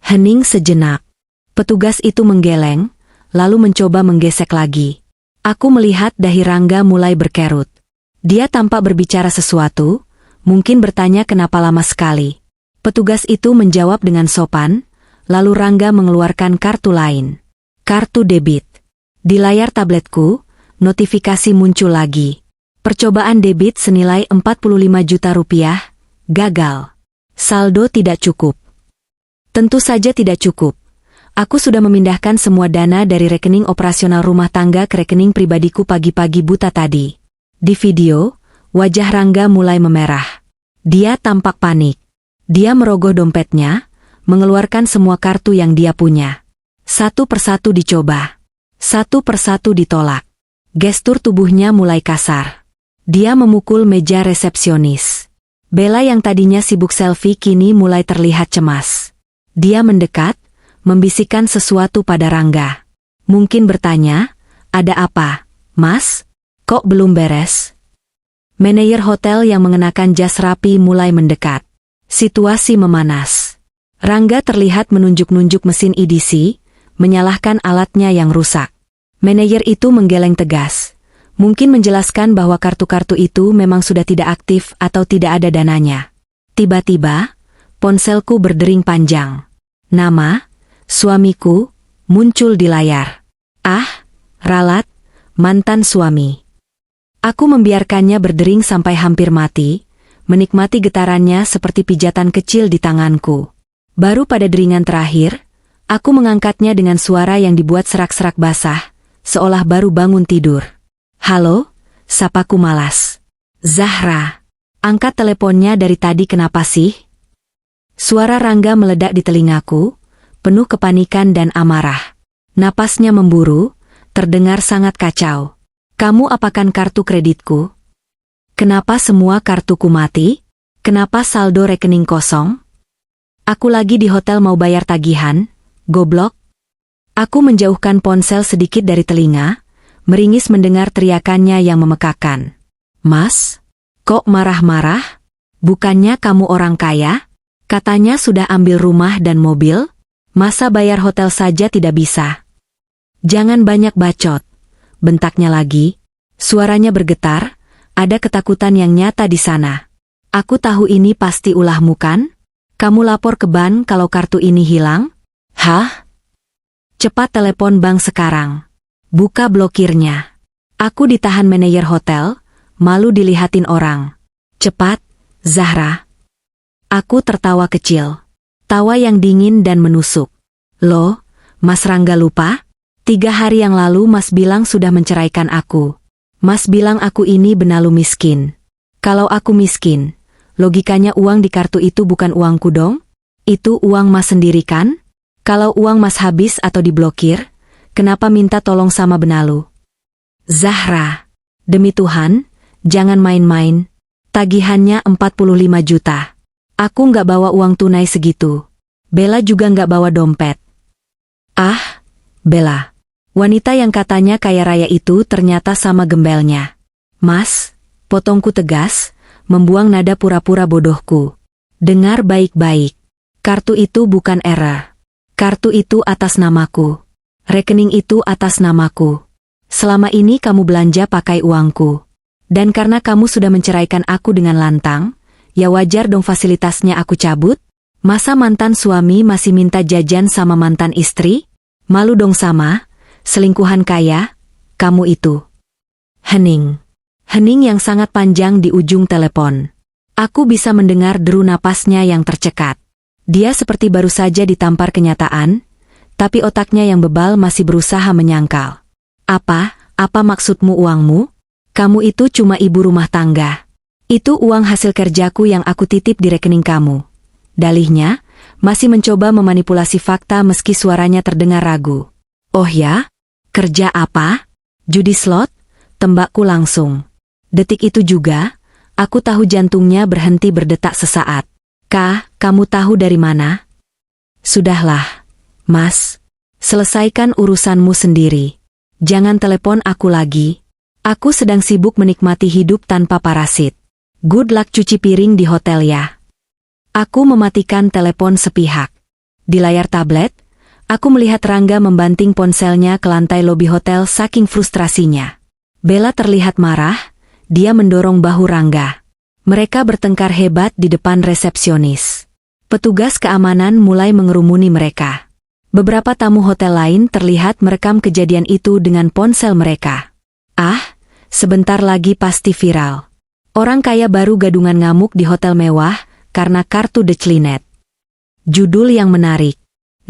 Hening sejenak. Petugas itu menggeleng, lalu mencoba menggesek lagi. Aku melihat dahi Rangga mulai berkerut. Dia tampak berbicara sesuatu, mungkin bertanya kenapa lama sekali. Petugas itu menjawab dengan sopan, lalu Rangga mengeluarkan kartu lain. Kartu debit. Di layar tabletku, notifikasi muncul lagi. Percobaan debit senilai 45 juta rupiah, gagal. Saldo tidak cukup. Tentu saja tidak cukup. Aku sudah memindahkan semua dana dari rekening operasional rumah tangga ke rekening pribadiku pagi-pagi buta tadi. Di video, wajah Rangga mulai memerah. Dia tampak panik. Dia merogoh dompetnya, mengeluarkan semua kartu yang dia punya. Satu persatu dicoba. Satu persatu ditolak. Gestur tubuhnya mulai kasar. Dia memukul meja resepsionis. Bella yang tadinya sibuk selfie kini mulai terlihat cemas. Dia mendekat, membisikkan sesuatu pada Rangga. Mungkin bertanya, ada apa, Mas? Kok belum beres? Manajer hotel yang mengenakan jas rapi mulai mendekat. Situasi memanas. Rangga terlihat menunjuk-nunjuk mesin EDC, menyalahkan alatnya yang rusak. Manajer itu menggeleng tegas. Mungkin menjelaskan bahwa kartu-kartu itu memang sudah tidak aktif atau tidak ada dananya. Tiba-tiba, ponselku berdering panjang. Nama, suamiku, muncul di layar. Ah, ralat, mantan suami. Aku membiarkannya berdering sampai hampir mati, menikmati getarannya seperti pijatan kecil di tanganku. Baru pada deringan terakhir, aku mengangkatnya dengan suara yang dibuat serak-serak basah, seolah baru bangun tidur. Halo, sapaku malas. Zahra. Angkat teleponnya dari tadi kenapa sih? Suara Rangga meledak di telingaku, penuh kepanikan dan amarah. Napasnya memburu, terdengar sangat kacau. Kamu apakan kartu kreditku? Kenapa semua kartuku mati? Kenapa saldo rekening kosong? Aku lagi di hotel mau bayar tagihan, goblok. Aku menjauhkan ponsel sedikit dari telinga, meringis mendengar teriakannya yang memekakan. Mas, kok marah-marah? Bukannya kamu orang kaya? Katanya sudah ambil rumah dan mobil? Masa bayar hotel saja tidak bisa? Jangan banyak bacot, bentaknya lagi. Suaranya bergetar, ada ketakutan yang nyata di sana. Aku tahu ini pasti ulahmu kan? Kamu lapor ke bank kalau kartu ini hilang? Hah? Cepat telepon bank sekarang. Buka blokirnya. Aku ditahan manajer hotel, malu dilihatin orang. Cepat, Zahra. Aku tertawa kecil. Tawa yang dingin dan menusuk. Loh, Mas Rangga lupa? 3 hari yang lalu Mas bilang sudah menceraikan aku. Mas bilang aku ini benalu miskin. Kalau aku miskin, logikanya uang di kartu itu bukan uangku dong? Itu uang Mas sendiri kan? Kalau uang Mas habis atau diblokir, kenapa minta tolong sama benalu? Zahra, demi Tuhan, jangan main-main. Tagihannya 45 juta. Aku nggak bawa uang tunai segitu. Bella juga nggak bawa dompet. Ah, Bella. Wanita yang katanya kaya raya itu ternyata sama gembelnya. Mas, potongku tegas, membuang nada pura-pura bodohku. Dengar baik-baik. Kartu itu bukan error. Kartu itu atas namaku. Rekening itu atas namaku. Selama ini kamu belanja pakai uangku. Dan karena kamu sudah menceraikan aku dengan lantang, ya wajar dong fasilitasnya aku cabut? Masa mantan suami masih minta jajan sama mantan istri? Malu dong sama, selingkuhan kaya, kamu itu. Hening. Hening yang sangat panjang di ujung telepon. Aku bisa mendengar deru napasnya yang tercekat. Dia seperti baru saja ditampar kenyataan, tapi otaknya yang bebal masih berusaha menyangkal. Apa maksudmu uangmu? Kamu itu cuma ibu rumah tangga. Itu uang hasil kerjaku yang aku titip di rekening kamu. Dalihnya, masih mencoba memanipulasi fakta meski suaranya terdengar ragu. Oh ya? Kerja apa? Judi slot? Tembakku langsung. Detik itu juga, aku tahu jantungnya berhenti berdetak sesaat. Kah, kamu tahu dari mana? Sudahlah, Mas. Selesaikan urusanmu sendiri. Jangan telepon aku lagi. Aku sedang sibuk menikmati hidup tanpa parasit. Good luck cuci piring di hotel ya. Aku mematikan telepon sepihak. Di layar tablet, aku melihat Rangga membanting ponselnya ke lantai lobi hotel saking frustrasinya. Bella terlihat marah, dia mendorong bahu Rangga. Mereka bertengkar hebat di depan resepsionis. Petugas keamanan mulai mengerumuni mereka. Beberapa tamu hotel lain terlihat merekam kejadian itu dengan ponsel mereka. Ah, sebentar lagi pasti viral. Orang kaya baru gadungan ngamuk di hotel mewah karena kartu Declinet. Judul yang menarik.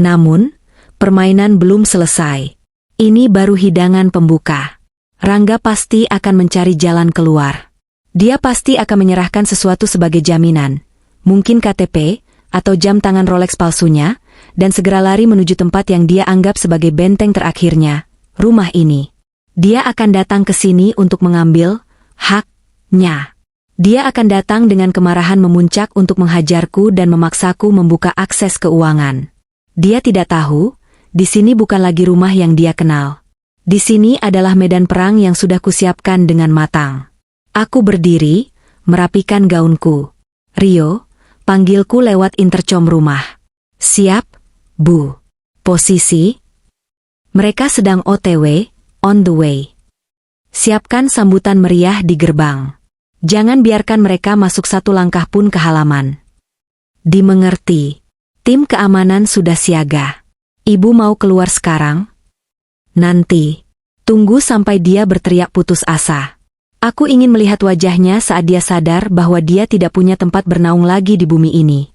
Namun, permainan belum selesai. Ini baru hidangan pembuka. Rangga pasti akan mencari jalan keluar. Dia pasti akan menyerahkan sesuatu sebagai jaminan, mungkin KTP, atau jam tangan Rolex palsunya, dan segera lari menuju tempat yang dia anggap sebagai benteng terakhirnya, rumah ini. Dia akan datang ke sini untuk mengambil haknya. Dia akan datang dengan kemarahan memuncak untuk menghajarku dan memaksaku membuka akses keuangan. Dia tidak tahu, di sini bukan lagi rumah yang dia kenal. Di sini adalah medan perang yang sudah kusiapkan dengan matang. Aku berdiri, merapikan gaunku. Rio, panggilku lewat intercom rumah. Siap, Bu. Posisi? Mereka sedang OTW, on the way. Siapkan sambutan meriah di gerbang. Jangan biarkan mereka masuk satu langkah pun ke halaman. Dimengerti. Tim keamanan sudah siaga. Ibu mau keluar sekarang? Nanti. Tunggu sampai dia berteriak putus asa. Aku ingin melihat wajahnya saat dia sadar bahwa dia tidak punya tempat bernaung lagi di bumi ini.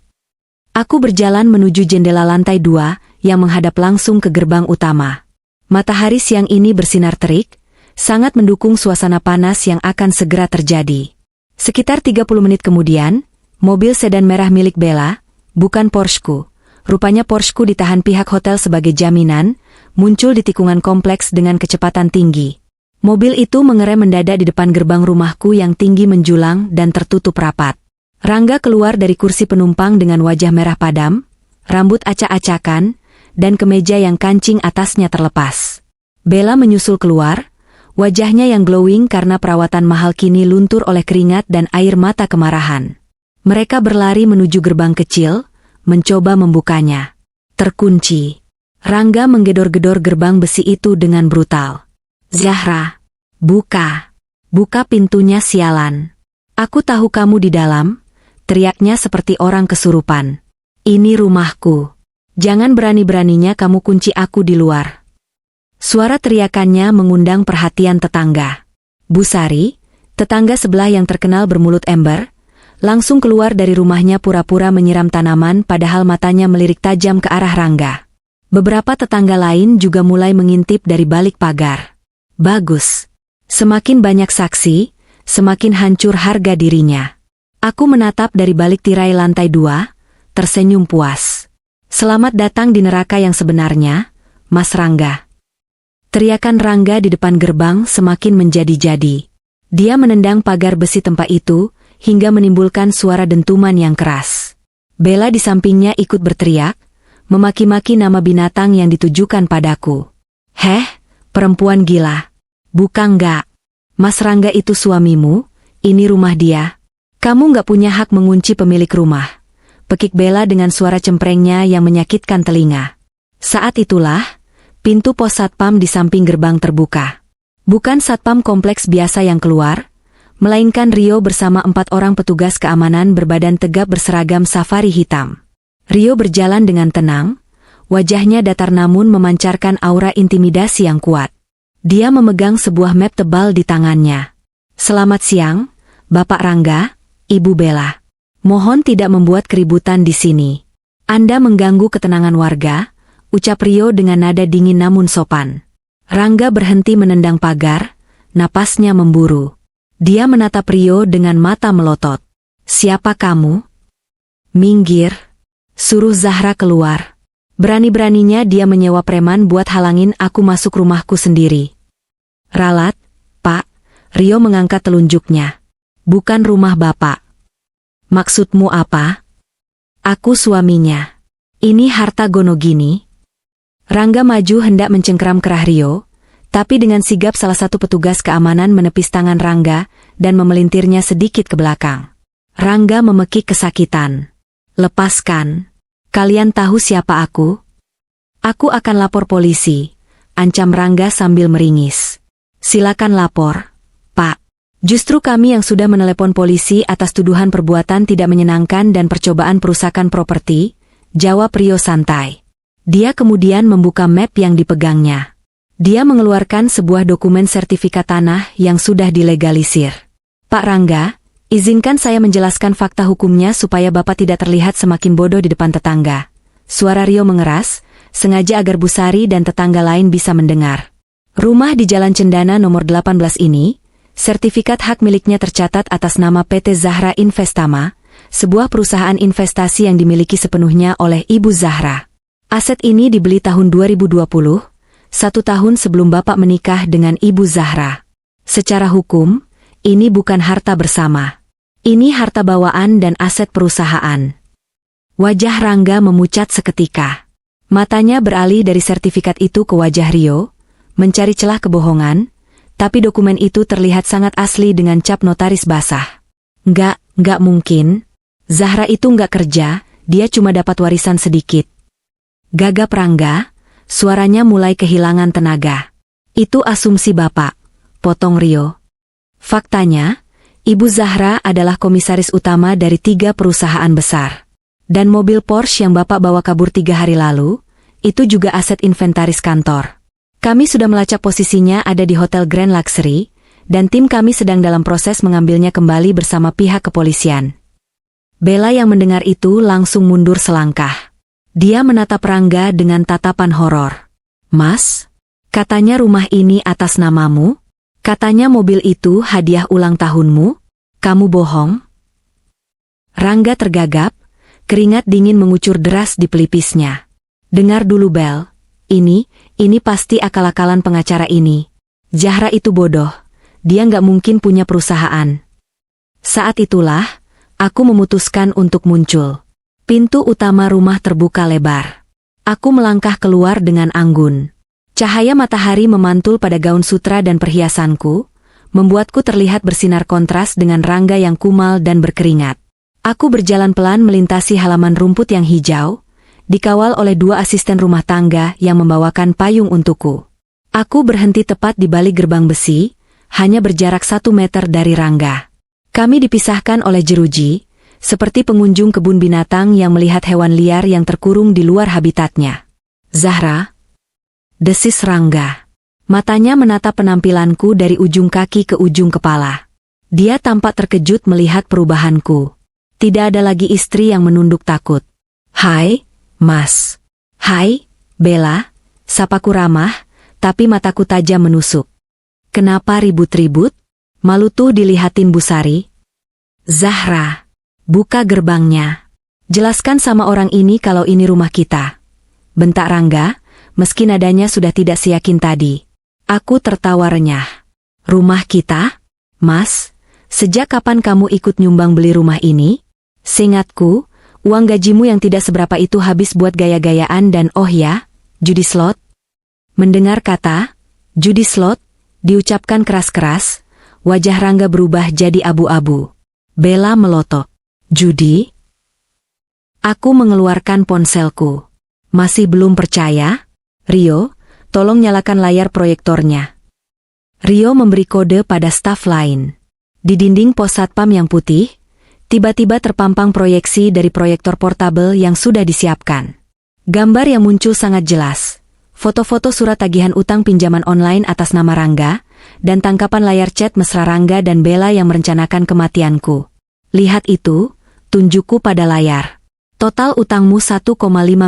Aku berjalan menuju jendela lantai 2 yang menghadap langsung ke gerbang utama. Matahari siang ini bersinar terik, sangat mendukung suasana panas yang akan segera terjadi. Sekitar 30 menit kemudian, mobil sedan merah milik Bella, bukan Porscheku. Rupanya Porscheku ditahan pihak hotel sebagai jaminan, muncul di tikungan kompleks dengan kecepatan tinggi. Mobil itu mengerem mendadak di depan gerbang rumahku yang tinggi menjulang dan tertutup rapat. Rangga keluar dari kursi penumpang dengan wajah merah padam, rambut acak-acakan, dan kemeja yang kancing atasnya terlepas. Bella menyusul keluar, wajahnya yang glowing karena perawatan mahal kini luntur oleh keringat dan air mata kemarahan. Mereka berlari menuju gerbang kecil, mencoba membukanya. Terkunci. Rangga menggedor-gedor gerbang besi itu dengan brutal. Zahra, buka. Buka pintunya sialan. Aku tahu kamu di dalam, teriaknya seperti orang kesurupan. Ini rumahku. Jangan berani-beraninya kamu kunci aku di luar. Suara teriakannya mengundang perhatian tetangga. Bu Sari, tetangga sebelah yang terkenal bermulut ember, langsung keluar dari rumahnya pura-pura menyiram tanaman padahal matanya melirik tajam ke arah Rangga. Beberapa tetangga lain juga mulai mengintip dari balik pagar. Bagus. Semakin banyak saksi, semakin hancur harga dirinya. Aku menatap dari balik tirai lantai 2, tersenyum puas. Selamat datang di neraka yang sebenarnya, Mas Rangga. Teriakan Rangga di depan gerbang semakin menjadi-jadi. Dia menendang pagar besi tempat itu, hingga menimbulkan suara dentuman yang keras. Bella di sampingnya ikut berteriak, memaki-maki nama binatang yang ditujukan padaku. Heh, perempuan gila. Bukan enggak. Mas Rangga itu suamimu, ini rumah dia. Kamu nggak punya hak mengunci pemilik rumah. Pekik Bella dengan suara cemprengnya yang menyakitkan telinga. Saat itulah, pintu pos satpam di samping gerbang terbuka. Bukan satpam kompleks biasa yang keluar, melainkan Rio bersama 4 orang petugas keamanan berbadan tegap berseragam safari hitam. Rio berjalan dengan tenang, wajahnya datar namun memancarkan aura intimidasi yang kuat. Dia memegang sebuah map tebal di tangannya. Selamat siang, Bapak Rangga, Ibu Bella. Mohon tidak membuat keributan di sini. Anda mengganggu ketenangan warga, ucap Rio dengan nada dingin namun sopan. Rangga berhenti menendang pagar, napasnya memburu. Dia menatap Rio dengan mata melotot. Siapa kamu? Minggir. Suruh Zahra keluar. Berani-beraninya dia menyewa preman buat halangin aku masuk rumahku sendiri. Ralat, Pak. Rio mengangkat telunjuknya. Bukan rumah Bapak. Maksudmu apa? Aku suaminya. Ini harta Gonogini. Rangga maju hendak mencengkeram kerah Rio, tapi dengan sigap salah satu petugas keamanan menepis tangan Rangga dan memelintirnya sedikit ke belakang. Rangga memekik kesakitan. Lepaskan. Kalian tahu siapa aku? Aku akan lapor polisi, ancam Rangga sambil meringis. Silakan lapor, Pak. Justru kami yang sudah menelepon polisi atas tuduhan perbuatan tidak menyenangkan dan percobaan perusakan properti, jawab Rio santai. Dia kemudian membuka map yang dipegangnya. Dia mengeluarkan sebuah dokumen sertifikat tanah yang sudah dilegalisir. Pak Rangga, izinkan saya menjelaskan fakta hukumnya supaya Bapak tidak terlihat semakin bodoh di depan tetangga. Suara Rio mengeras, sengaja agar Bu Sari dan tetangga lain bisa mendengar. Rumah di Jalan Cendana nomor 18 ini, sertifikat hak miliknya tercatat atas nama PT Zahra Investama, sebuah perusahaan investasi yang dimiliki sepenuhnya oleh Ibu Zahra. Aset ini dibeli tahun 2020, 1 tahun sebelum Bapak menikah dengan Ibu Zahra. Secara hukum, ini bukan harta bersama. Ini harta bawaan dan aset perusahaan. Wajah Rangga memucat seketika. Matanya beralih dari sertifikat itu ke wajah Rio, mencari celah kebohongan, tapi dokumen itu terlihat sangat asli dengan cap notaris basah. Nggak mungkin. Zahra itu nggak kerja, dia cuma dapat warisan sedikit. Gagap Rangga, suaranya mulai kehilangan tenaga. Itu asumsi Bapak, potong Rio. Faktanya, Ibu Zahra adalah komisaris utama dari 3 perusahaan besar. Dan mobil Porsche yang Bapak bawa kabur 3 hari lalu, itu juga aset inventaris kantor. Kami sudah melacak posisinya ada di Hotel Grand Luxury, dan tim kami sedang dalam proses mengambilnya kembali bersama pihak kepolisian. Bella yang mendengar itu langsung mundur selangkah. Dia menatap Rangga dengan tatapan horor. Mas, katanya rumah ini atas namamu? Katanya mobil itu hadiah ulang tahunmu? Kamu bohong? Rangga tergagap, keringat dingin mengucur deras di pelipisnya. Dengar dulu Bel, ini pasti akal-akalan pengacara ini. Zahra itu bodoh. Dia nggak mungkin punya perusahaan. Saat itulah, aku memutuskan untuk muncul. Pintu utama rumah terbuka lebar. Aku melangkah keluar dengan anggun. Cahaya matahari memantul pada gaun sutra dan perhiasanku, membuatku terlihat bersinar kontras dengan Rangga yang kumal dan berkeringat. Aku berjalan pelan melintasi halaman rumput yang hijau, dikawal oleh 2 asisten rumah tangga yang membawakan payung untukku. Aku berhenti tepat di balik gerbang besi, hanya berjarak 1 meter dari Rangga. Kami dipisahkan oleh jeruji, seperti pengunjung kebun binatang yang melihat hewan liar yang terkurung di luar habitatnya. Zahra, desis Rangga. Matanya menatap penampilanku dari ujung kaki ke ujung kepala. Dia tampak terkejut melihat perubahanku. Tidak ada lagi istri yang menunduk takut. Hai, Mas. Hai, Bella. Sapaku ramah, tapi mataku tajam menusuk. Kenapa ribut-ribut? Malu tuh dilihatin Bu Sari. Zahra, buka gerbangnya. Jelaskan sama orang ini kalau ini rumah kita. Bentak Rangga, meski nadanya sudah tidak seyakin tadi. Aku tertawa renyah. Rumah kita? Mas, sejak kapan kamu ikut nyumbang beli rumah ini? Seingatku, uang gajimu yang tidak seberapa itu habis buat gaya-gayaan dan oh ya, judi slot. Mendengar kata, judi slot, diucapkan keras-keras, wajah Rangga berubah jadi abu-abu. Bella melotot. Judi? Aku mengeluarkan ponselku. Masih belum percaya? Rio, tolong nyalakan layar proyektornya. Rio memberi kode pada staf lain. Di dinding pos satpam yang putih, tiba-tiba terpampang proyeksi dari proyektor portabel yang sudah disiapkan. Gambar yang muncul sangat jelas. Foto-foto surat tagihan utang pinjaman online atas nama Rangga, dan tangkapan layar chat mesra Rangga dan Bella yang merencanakan kematianku. Lihat itu, tunjukku pada layar. Total utangmu 1,5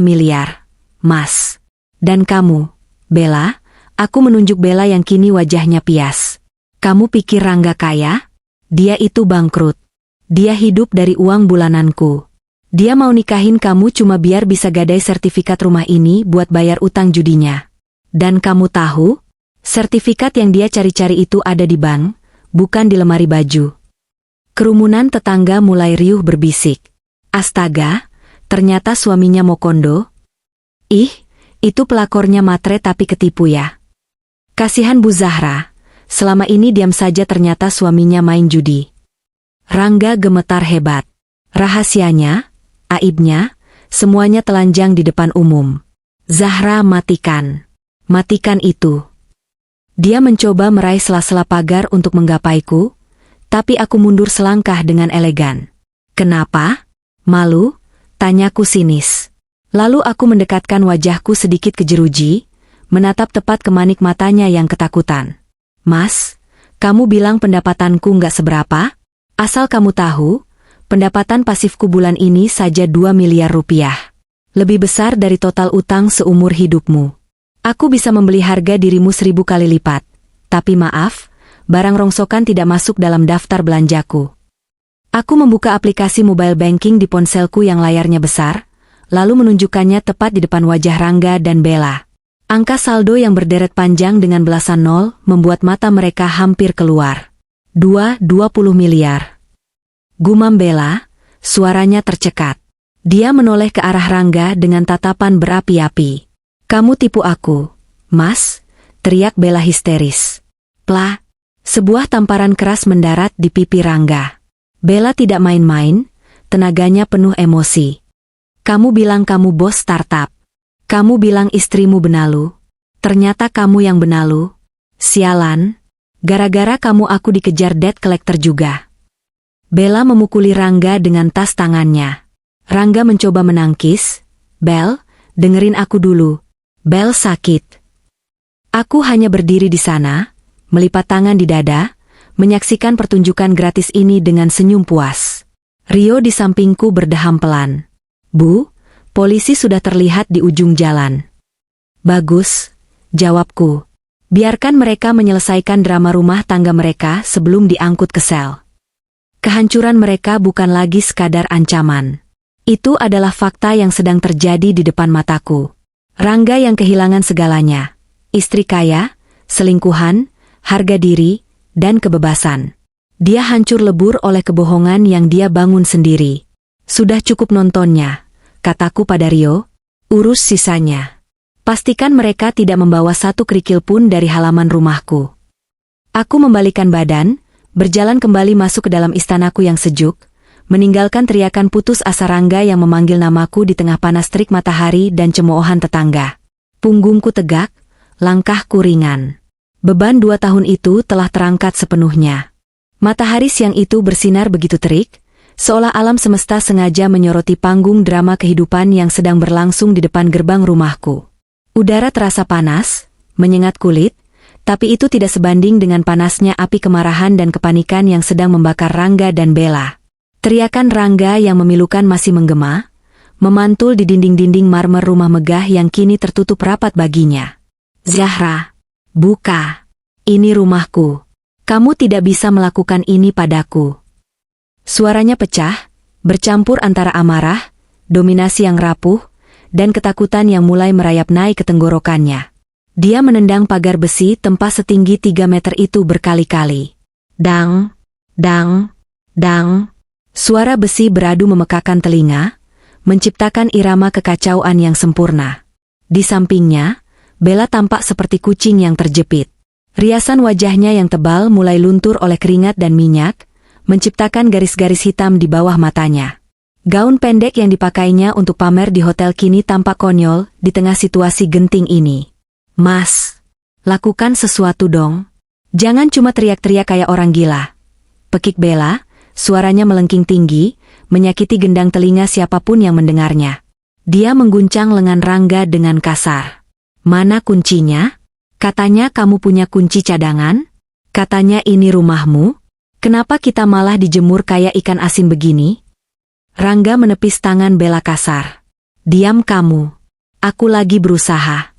miliar. Mas. Dan kamu, Bella, aku menunjuk Bella yang kini wajahnya pias. Kamu pikir Rangga kaya? Dia itu bangkrut. Dia hidup dari uang bulananku. Dia mau nikahin kamu cuma biar bisa gadai sertifikat rumah ini buat bayar utang judinya. Dan kamu tahu? Sertifikat yang dia cari-cari itu ada di bank, bukan di lemari baju. Kerumunan tetangga mulai riuh berbisik. Astaga, ternyata suaminya mau kondo. Ih, itu pelakornya matre tapi ketipu ya. Kasihan Bu Zahra, selama ini diam saja ternyata suaminya main judi. Rangga gemetar hebat. Rahasianya, aibnya, semuanya telanjang di depan umum. Zahra, matikan. Matikan itu. Dia mencoba meraih sela-sela pagar untuk menggapaiku, tapi aku mundur selangkah dengan elegan. Kenapa? Malu? Tanyaku sinis. Lalu aku mendekatkan wajahku sedikit ke jeruji, menatap tepat ke manik matanya yang ketakutan. Mas, kamu bilang pendapatanku nggak seberapa? Asal kamu tahu, pendapatan pasifku bulan ini saja 2 miliar rupiah. Lebih besar dari total utang seumur hidupmu. Aku bisa membeli harga dirimu 1000 kali lipat. Tapi maaf, barang rongsokan tidak masuk dalam daftar belanjaku. Aku membuka aplikasi mobile banking di ponselku yang layarnya besar, lalu menunjukkannya tepat di depan wajah Rangga dan Bella. Angka saldo yang berderet panjang dengan belasan nol membuat mata mereka hampir keluar. 20 miliar. Gumam Bella, suaranya tercekat. Dia menoleh ke arah Rangga dengan tatapan berapi-api. Kamu tipu aku, Mas, teriak Bella histeris. Plah, sebuah tamparan keras mendarat di pipi Rangga. Bella tidak main-main, tenaganya penuh emosi. Kamu bilang kamu bos startup. Kamu bilang istrimu benalu. Ternyata kamu yang benalu. Sialan. Gara-gara kamu aku dikejar debt collector juga. Bella memukuli Rangga dengan tas tangannya. Rangga mencoba menangkis. Bel, dengerin aku dulu. Bel sakit. Aku hanya berdiri di sana, melipat tangan di dada, menyaksikan pertunjukan gratis ini dengan senyum puas. Rio di sampingku berdeham pelan. Bu, polisi sudah terlihat di ujung jalan. Bagus, jawabku. Biarkan mereka menyelesaikan drama rumah tangga mereka sebelum diangkut ke sel. Kehancuran mereka bukan lagi sekadar ancaman. Itu adalah fakta yang sedang terjadi di depan mataku. Rangga yang kehilangan segalanya. Istri kaya, selingkuhan, harga diri, dan kebebasan. Dia hancur lebur oleh kebohongan yang dia bangun sendiri. Sudah cukup nontonnya, kataku pada Rio, urus sisanya. Pastikan mereka tidak membawa satu kerikil pun dari halaman rumahku. Aku membalikan badan, berjalan kembali masuk ke dalam istanaku yang sejuk, meninggalkan teriakan putus asa Rangga yang memanggil namaku di tengah panas terik matahari dan cemoohan tetangga. Punggungku tegak, langkahku ringan. Beban 2 tahun itu telah terangkat sepenuhnya. Matahari siang itu bersinar begitu terik, seolah alam semesta sengaja menyoroti panggung drama kehidupan yang sedang berlangsung di depan gerbang rumahku. Udara terasa panas, menyengat kulit, tapi itu tidak sebanding dengan panasnya api kemarahan dan kepanikan yang sedang membakar Rangga dan Bella. Teriakan Rangga yang memilukan masih menggema, memantul di dinding-dinding marmer rumah megah yang kini tertutup rapat baginya. Zahra, buka. Ini rumahku. Kamu tidak bisa melakukan ini padaku. Suaranya pecah, bercampur antara amarah, dominasi yang rapuh, dan ketakutan yang mulai merayap naik ke tenggorokannya. Dia menendang pagar besi tempas setinggi 3 meter itu berkali-kali. Dang, dang, dang. Suara besi beradu memekakan telinga, menciptakan irama kekacauan yang sempurna. Di sampingnya, Bella tampak seperti kucing yang terjepit. Riasan wajahnya yang tebal mulai luntur oleh keringat dan minyak, menciptakan garis-garis hitam di bawah matanya. Gaun pendek yang dipakainya untuk pamer di hotel kini tampak konyol di tengah situasi genting ini. Mas, lakukan sesuatu dong. Jangan cuma teriak-teriak kayak orang gila. Pekik Bella, suaranya melengking tinggi, menyakiti gendang telinga siapapun yang mendengarnya. Dia mengguncang lengan Rangga dengan kasar. Mana kuncinya? Katanya kamu punya kunci cadangan? Katanya ini rumahmu? Kenapa kita malah dijemur kayak ikan asin begini? Rangga menepis tangan Bella kasar. Diam kamu. Aku lagi berusaha.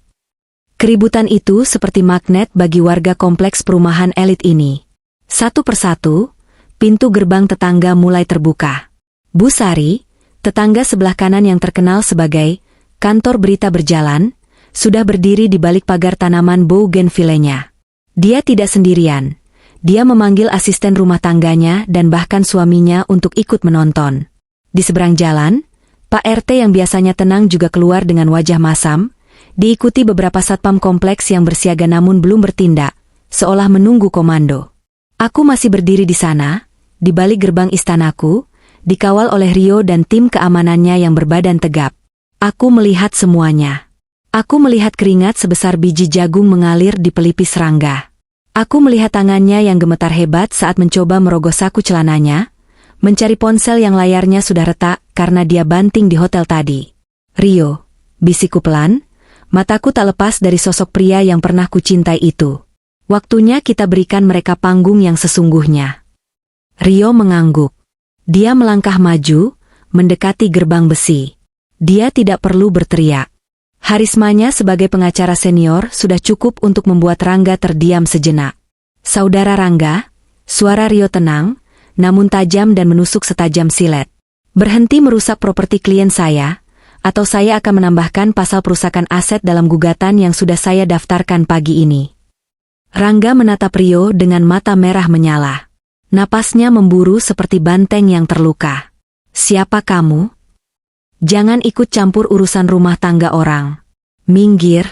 Keributan itu seperti magnet bagi warga kompleks perumahan elit ini. Satu persatu, pintu gerbang tetangga mulai terbuka. Bu Sari, tetangga sebelah kanan yang terkenal sebagai kantor berita berjalan, sudah berdiri di balik pagar tanaman bougainvillenya. Dia tidak sendirian. Dia memanggil asisten rumah tangganya dan bahkan suaminya untuk ikut menonton. Di seberang jalan, Pak RT yang biasanya tenang juga keluar dengan wajah masam, diikuti beberapa satpam kompleks yang bersiaga namun belum bertindak, seolah menunggu komando. Aku masih berdiri di sana, di balik gerbang istanaku, dikawal oleh Rio dan tim keamanannya yang berbadan tegap. Aku melihat semuanya. Aku melihat keringat sebesar biji jagung mengalir di pelipis Rangga. Aku melihat tangannya yang gemetar hebat saat mencoba merogoh saku celananya, mencari ponsel yang layarnya sudah retak karena dia banting di hotel tadi. Rio, bisikku pelan, mataku tak lepas dari sosok pria yang pernah kucintai itu. Waktunya kita berikan mereka panggung yang sesungguhnya. Rio mengangguk. Dia melangkah maju, mendekati gerbang besi. Dia tidak perlu berteriak. Harismanya sebagai pengacara senior sudah cukup untuk membuat Rangga terdiam sejenak. Saudara Rangga, suara Rio tenang, namun tajam dan menusuk setajam silet. Berhenti merusak properti klien saya, atau saya akan menambahkan pasal perusakan aset dalam gugatan yang sudah saya daftarkan pagi ini. Rangga menatap Rio dengan mata merah menyala. Napasnya memburu seperti banteng yang terluka. Siapa kamu? Jangan ikut campur urusan rumah tangga orang. Minggir.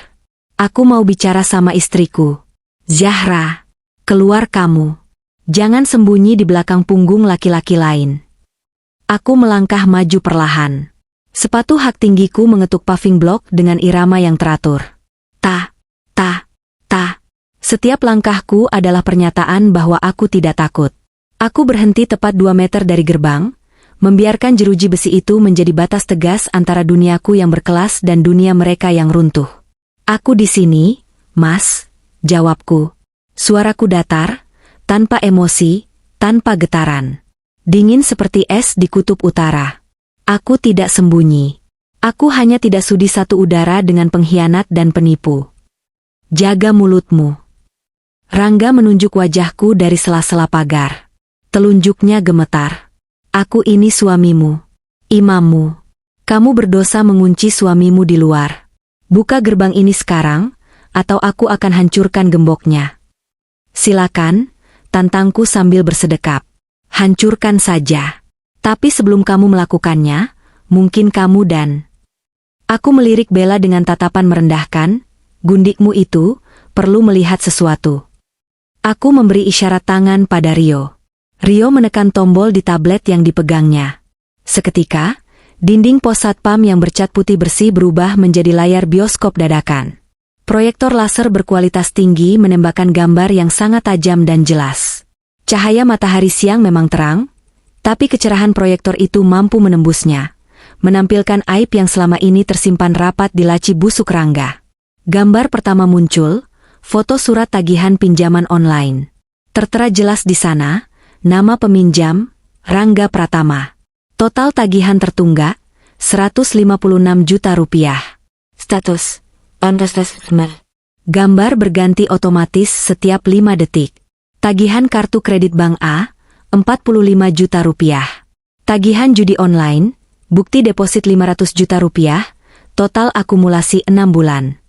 Aku mau bicara sama istriku. Zahra, keluar kamu. Jangan sembunyi di belakang punggung laki-laki lain. Aku melangkah maju perlahan. Sepatu hak tinggiku mengetuk paving block dengan irama yang teratur. Ta, ta, ta. Setiap langkahku adalah pernyataan bahwa aku tidak takut. Aku berhenti tepat 2 meter dari gerbang, membiarkan jeruji besi itu menjadi batas tegas antara duniaku yang berkelas dan dunia mereka yang runtuh. Aku di sini, Mas, jawabku. Suaraku datar, tanpa emosi, tanpa getaran. Dingin seperti es di kutub utara. Aku tidak sembunyi. Aku hanya tidak sudi satu udara dengan pengkhianat dan penipu. Jaga mulutmu. Rangga menunjuk wajahku dari sela-sela pagar. Telunjuknya gemetar. Aku ini suamimu. Imammu. Kamu berdosa mengunci suamimu di luar. Buka gerbang ini sekarang, atau aku akan hancurkan gemboknya. Silakan, tantangku sambil bersedekap. Hancurkan saja. Tapi sebelum kamu melakukannya, mungkin kamu dan... Aku melirik Bella dengan tatapan merendahkan, gundikmu itu, perlu melihat sesuatu. Aku memberi isyarat tangan pada Rio. Rio menekan tombol di tablet yang dipegangnya. Seketika, dinding pos satpam yang bercat putih bersih berubah menjadi layar bioskop dadakan. Proyektor laser berkualitas tinggi menembakkan gambar yang sangat tajam dan jelas. Cahaya matahari siang memang terang, tapi kecerahan proyektor itu mampu menembusnya, menampilkan aib yang selama ini tersimpan rapat di laci busuk Rangga. Gambar pertama muncul, foto surat tagihan pinjaman online. Tertera jelas di sana, nama peminjam, Rangga Pratama. Total tagihan tertunggak, 156 juta rupiah. Status, gambar berganti otomatis setiap 5 detik. Tagihan kartu kredit Bank A, 45 juta rupiah. Tagihan judi online, bukti deposit 500 juta rupiah, total akumulasi 6 bulan.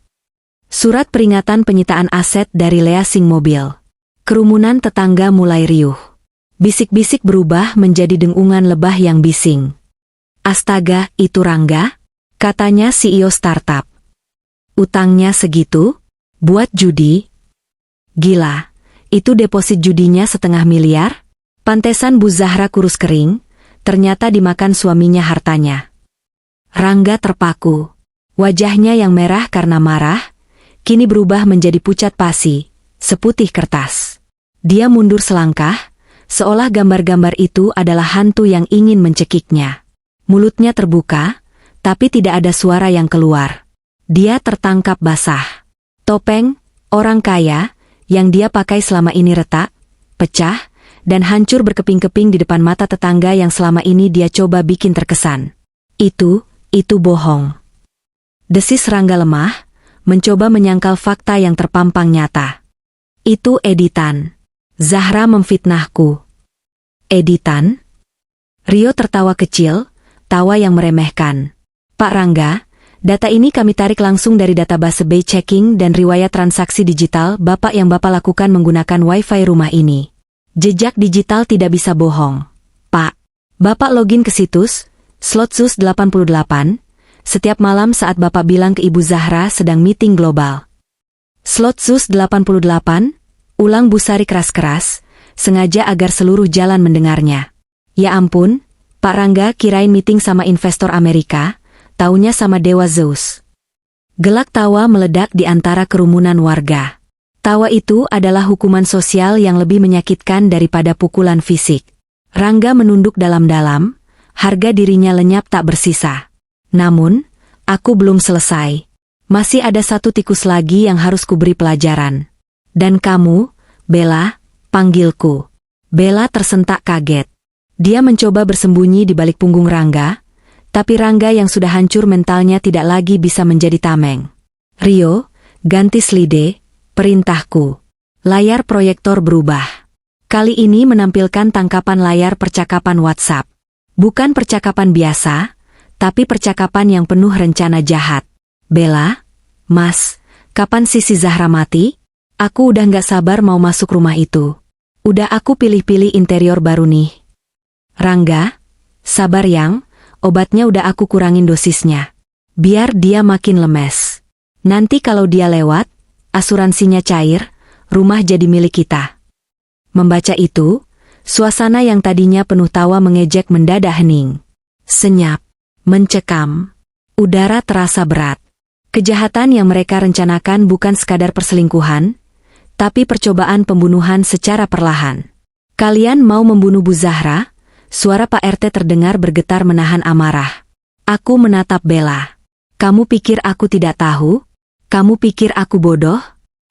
Surat peringatan penyitaan aset dari leasing mobil. Kerumunan tetangga mulai riuh. Bisik-bisik berubah menjadi dengungan lebah yang bising. Astaga, itu Rangga? Katanya CEO startup. Utangnya segitu? Buat judi? Gila, itu deposit judinya 500 miliar? Pantesan Bu Zahra kurus kering, ternyata dimakan suaminya hartanya. Rangga terpaku. Wajahnya yang merah karena marah, kini berubah menjadi pucat pasi, seputih kertas. Dia mundur selangkah, seolah gambar-gambar itu adalah hantu yang ingin mencekiknya. Mulutnya terbuka, tapi tidak ada suara yang keluar. Dia tertangkap basah. Topeng, orang kaya, yang dia pakai selama ini retak, pecah, dan hancur berkeping-keping di depan mata tetangga yang selama ini dia coba bikin terkesan. Itu bohong. Desis Rangga lemah, mencoba menyangkal fakta yang terpampang nyata. Itu editan. Zahra memfitnahku. Editan? Rio tertawa kecil, tawa yang meremehkan. Pak Rangga, data ini kami tarik langsung dari database by checking dan riwayat transaksi digital Bapak yang Bapak lakukan menggunakan Wi-Fi rumah ini. Jejak digital tidak bisa bohong. Pak, Bapak login ke situs, Slotsus 88, setiap malam saat Bapak bilang ke Ibu Zahra sedang meeting global. Slotsus 88, ulang Bu Sari keras-keras, sengaja agar seluruh jalan mendengarnya. Ya ampun, Pak Rangga kirain meeting sama investor Amerika, taunya sama Dewa Zeus. Gelak tawa meledak di antara kerumunan warga. Tawa itu adalah hukuman sosial yang lebih menyakitkan daripada pukulan fisik. Rangga menunduk dalam-dalam, harga dirinya lenyap tak bersisa. Namun, aku belum selesai. Masih ada satu tikus lagi yang harus kuberi pelajaran. Dan kamu, Bella, panggilku. Bella tersentak kaget. Dia mencoba bersembunyi di balik punggung Rangga, tapi Rangga yang sudah hancur mentalnya tidak lagi bisa menjadi tameng. Rio, ganti slide, perintahku. Layar proyektor berubah. Kali ini menampilkan tangkapan layar percakapan WhatsApp. Bukan percakapan biasa, tapi percakapan yang penuh rencana jahat. Bella, Mas, kapan si Zahra mati? Aku udah gak sabar mau masuk rumah itu. Udah aku pilih-pilih interior baru nih. Rangga, sabar yang, obatnya udah aku kurangin dosisnya. Biar dia makin lemes. Nanti kalau dia lewat, asuransinya cair, rumah jadi milik kita. Membaca itu, suasana yang tadinya penuh tawa mengejek mendadak hening. Senyap, mencekam. Udara terasa berat. Kejahatan yang mereka rencanakan bukan sekadar perselingkuhan, tapi percobaan pembunuhan secara perlahan. Kalian mau membunuh Bu Zahra? Suara Pak RT terdengar bergetar menahan amarah. Aku menatap Bella. Kamu pikir aku tidak tahu? Kamu pikir aku bodoh?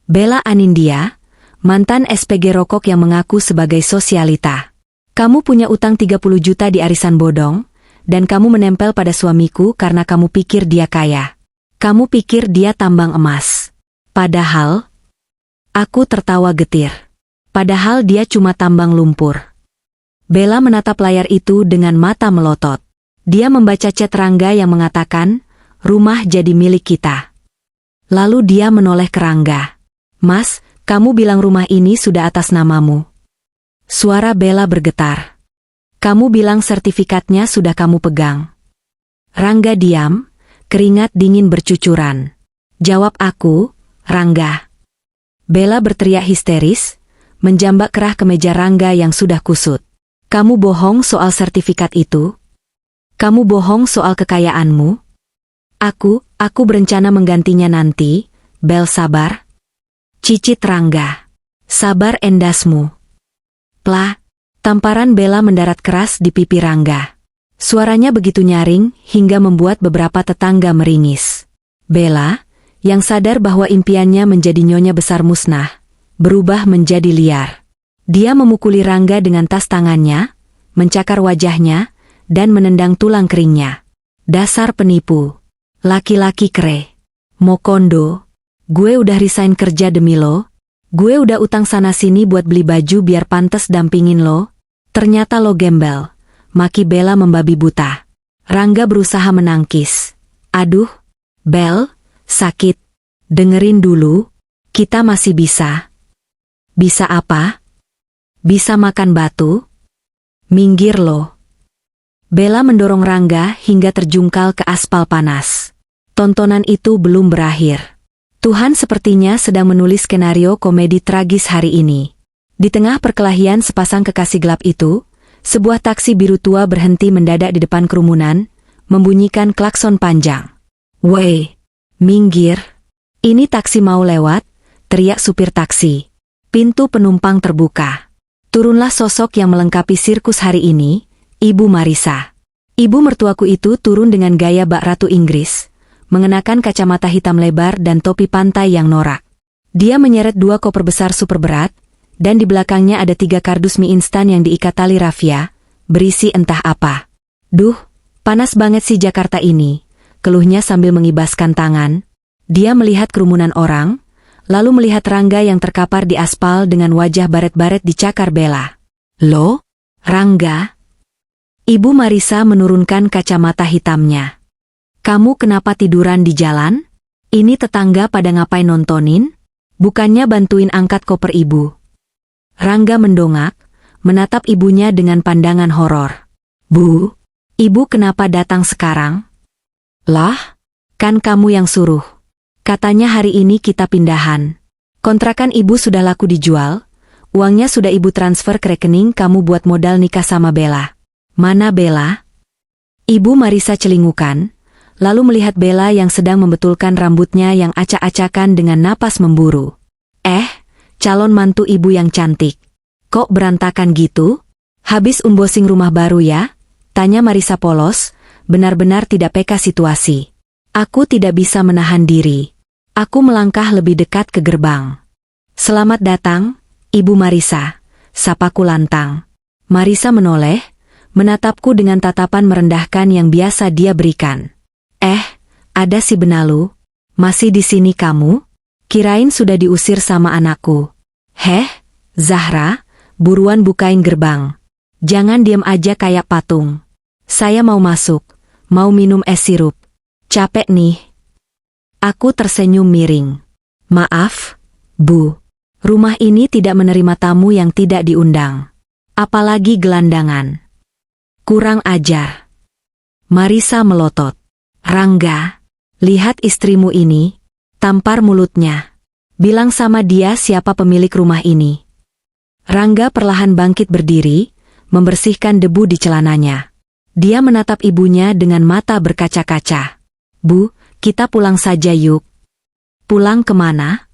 Bella Anindya, mantan SPG rokok yang mengaku sebagai sosialita. Kamu punya utang 30 juta di arisan bodong, dan kamu menempel pada suamiku karena kamu pikir dia kaya. Kamu pikir dia tambang emas. Padahal, aku tertawa getir. Padahal dia cuma tambang lumpur. Bella menatap layar itu dengan mata melotot. Dia membaca chat Rangga yang mengatakan, rumah jadi milik kita. Lalu dia menoleh ke Rangga. Mas, Kamu bilang rumah ini sudah atas namamu. Suara Bella bergetar. Kamu bilang sertifikatnya sudah kamu pegang. Rangga diam, keringat dingin bercucuran. Jawab aku, Rangga. Bella berteriak histeris, menjambak kerah ke meja Rangga yang sudah kusut. Kamu bohong soal sertifikat itu? Kamu bohong soal kekayaanmu? Aku berencana menggantinya nanti. Bel, sabar. Cicit Rangga. Sabar endasmu. Plah. Tamparan Bella mendarat keras di pipi Rangga. Suaranya begitu nyaring hingga membuat beberapa tetangga meringis. Bella, yang sadar bahwa impiannya menjadi nyonya besar musnah, berubah menjadi liar. Dia memukuli Rangga dengan tas tangannya, mencakar wajahnya, dan menendang tulang keringnya. Dasar penipu. Laki-laki kere. Mokondo. Gue udah resign kerja demi lo. Gue udah utang sana-sini buat beli baju biar pantes dampingin lo. Ternyata lo gembel. Maki Bella membabi buta. Rangga berusaha menangkis. Aduh, Bel, sakit. Dengerin dulu, kita masih bisa. Bisa apa? Bisa makan batu? Minggir lo. Bella mendorong Rangga hingga terjungkal ke aspal panas. Tontonan itu belum berakhir. Tuhan sepertinya sedang menulis skenario komedi tragis hari ini. Di tengah perkelahian sepasang kekasih gelap itu, sebuah taksi biru tua berhenti mendadak di depan kerumunan, membunyikan klakson panjang. Woi, minggir. Ini taksi mau lewat, teriak supir taksi. Pintu penumpang terbuka. Turunlah sosok yang melengkapi sirkus hari ini, Ibu Marisa. Ibu mertuaku itu turun dengan gaya bak ratu Inggris, mengenakan kacamata hitam lebar dan topi pantai yang norak. Dia menyeret 2 koper besar super berat, dan di belakangnya ada 3 kardus mie instan yang diikat tali rafia, berisi entah apa. Duh, panas banget sih Jakarta ini, keluhnya sambil mengibaskan tangan. Dia melihat kerumunan orang, lalu melihat Rangga yang terkapar di aspal dengan wajah baret-baret dicakar Bella. Lo? Rangga? Ibu Marisa menurunkan kacamata hitamnya. Kamu kenapa tiduran di jalan? Ini tetangga pada ngapain nontonin? Bukannya bantuin angkat koper ibu. Rangga mendongak, menatap ibunya dengan pandangan horor. Bu, ibu kenapa datang sekarang? Lah, kan kamu yang suruh. Katanya hari ini kita pindahan. Kontrakan ibu sudah laku dijual, uangnya sudah ibu transfer ke rekening kamu buat modal nikah sama Bella. Mana Bella? Ibu Marisa celingukan, lalu melihat Bella yang sedang membetulkan rambutnya yang acak-acakan dengan napas memburu. Calon mantu ibu yang cantik. Kok berantakan gitu? Habis unboxing rumah baru ya? Tanya Marisa polos, benar-benar tidak peka situasi. Aku tidak bisa menahan diri. Aku melangkah lebih dekat ke gerbang. Selamat datang, Ibu Marisa, sapaku lantang. Marisa menoleh, menatapku dengan tatapan merendahkan yang biasa dia berikan. Ada si Benalu, masih di sini kamu? Kirain sudah diusir sama anakku. Zahra, buruan bukain gerbang. Jangan diam aja kayak patung. Saya mau masuk, mau minum es sirup. Capek nih. Aku tersenyum miring. Maaf, Bu. Rumah ini tidak menerima tamu yang tidak diundang. Apalagi gelandangan. Kurang ajar. Marisa melotot. Rangga, lihat istrimu ini. Tampar mulutnya. Bilang sama dia siapa pemilik rumah ini. Rangga perlahan bangkit berdiri, membersihkan debu di celananya. Dia menatap ibunya dengan mata berkaca-kaca. Bu, kita pulang saja yuk. Pulang kemana?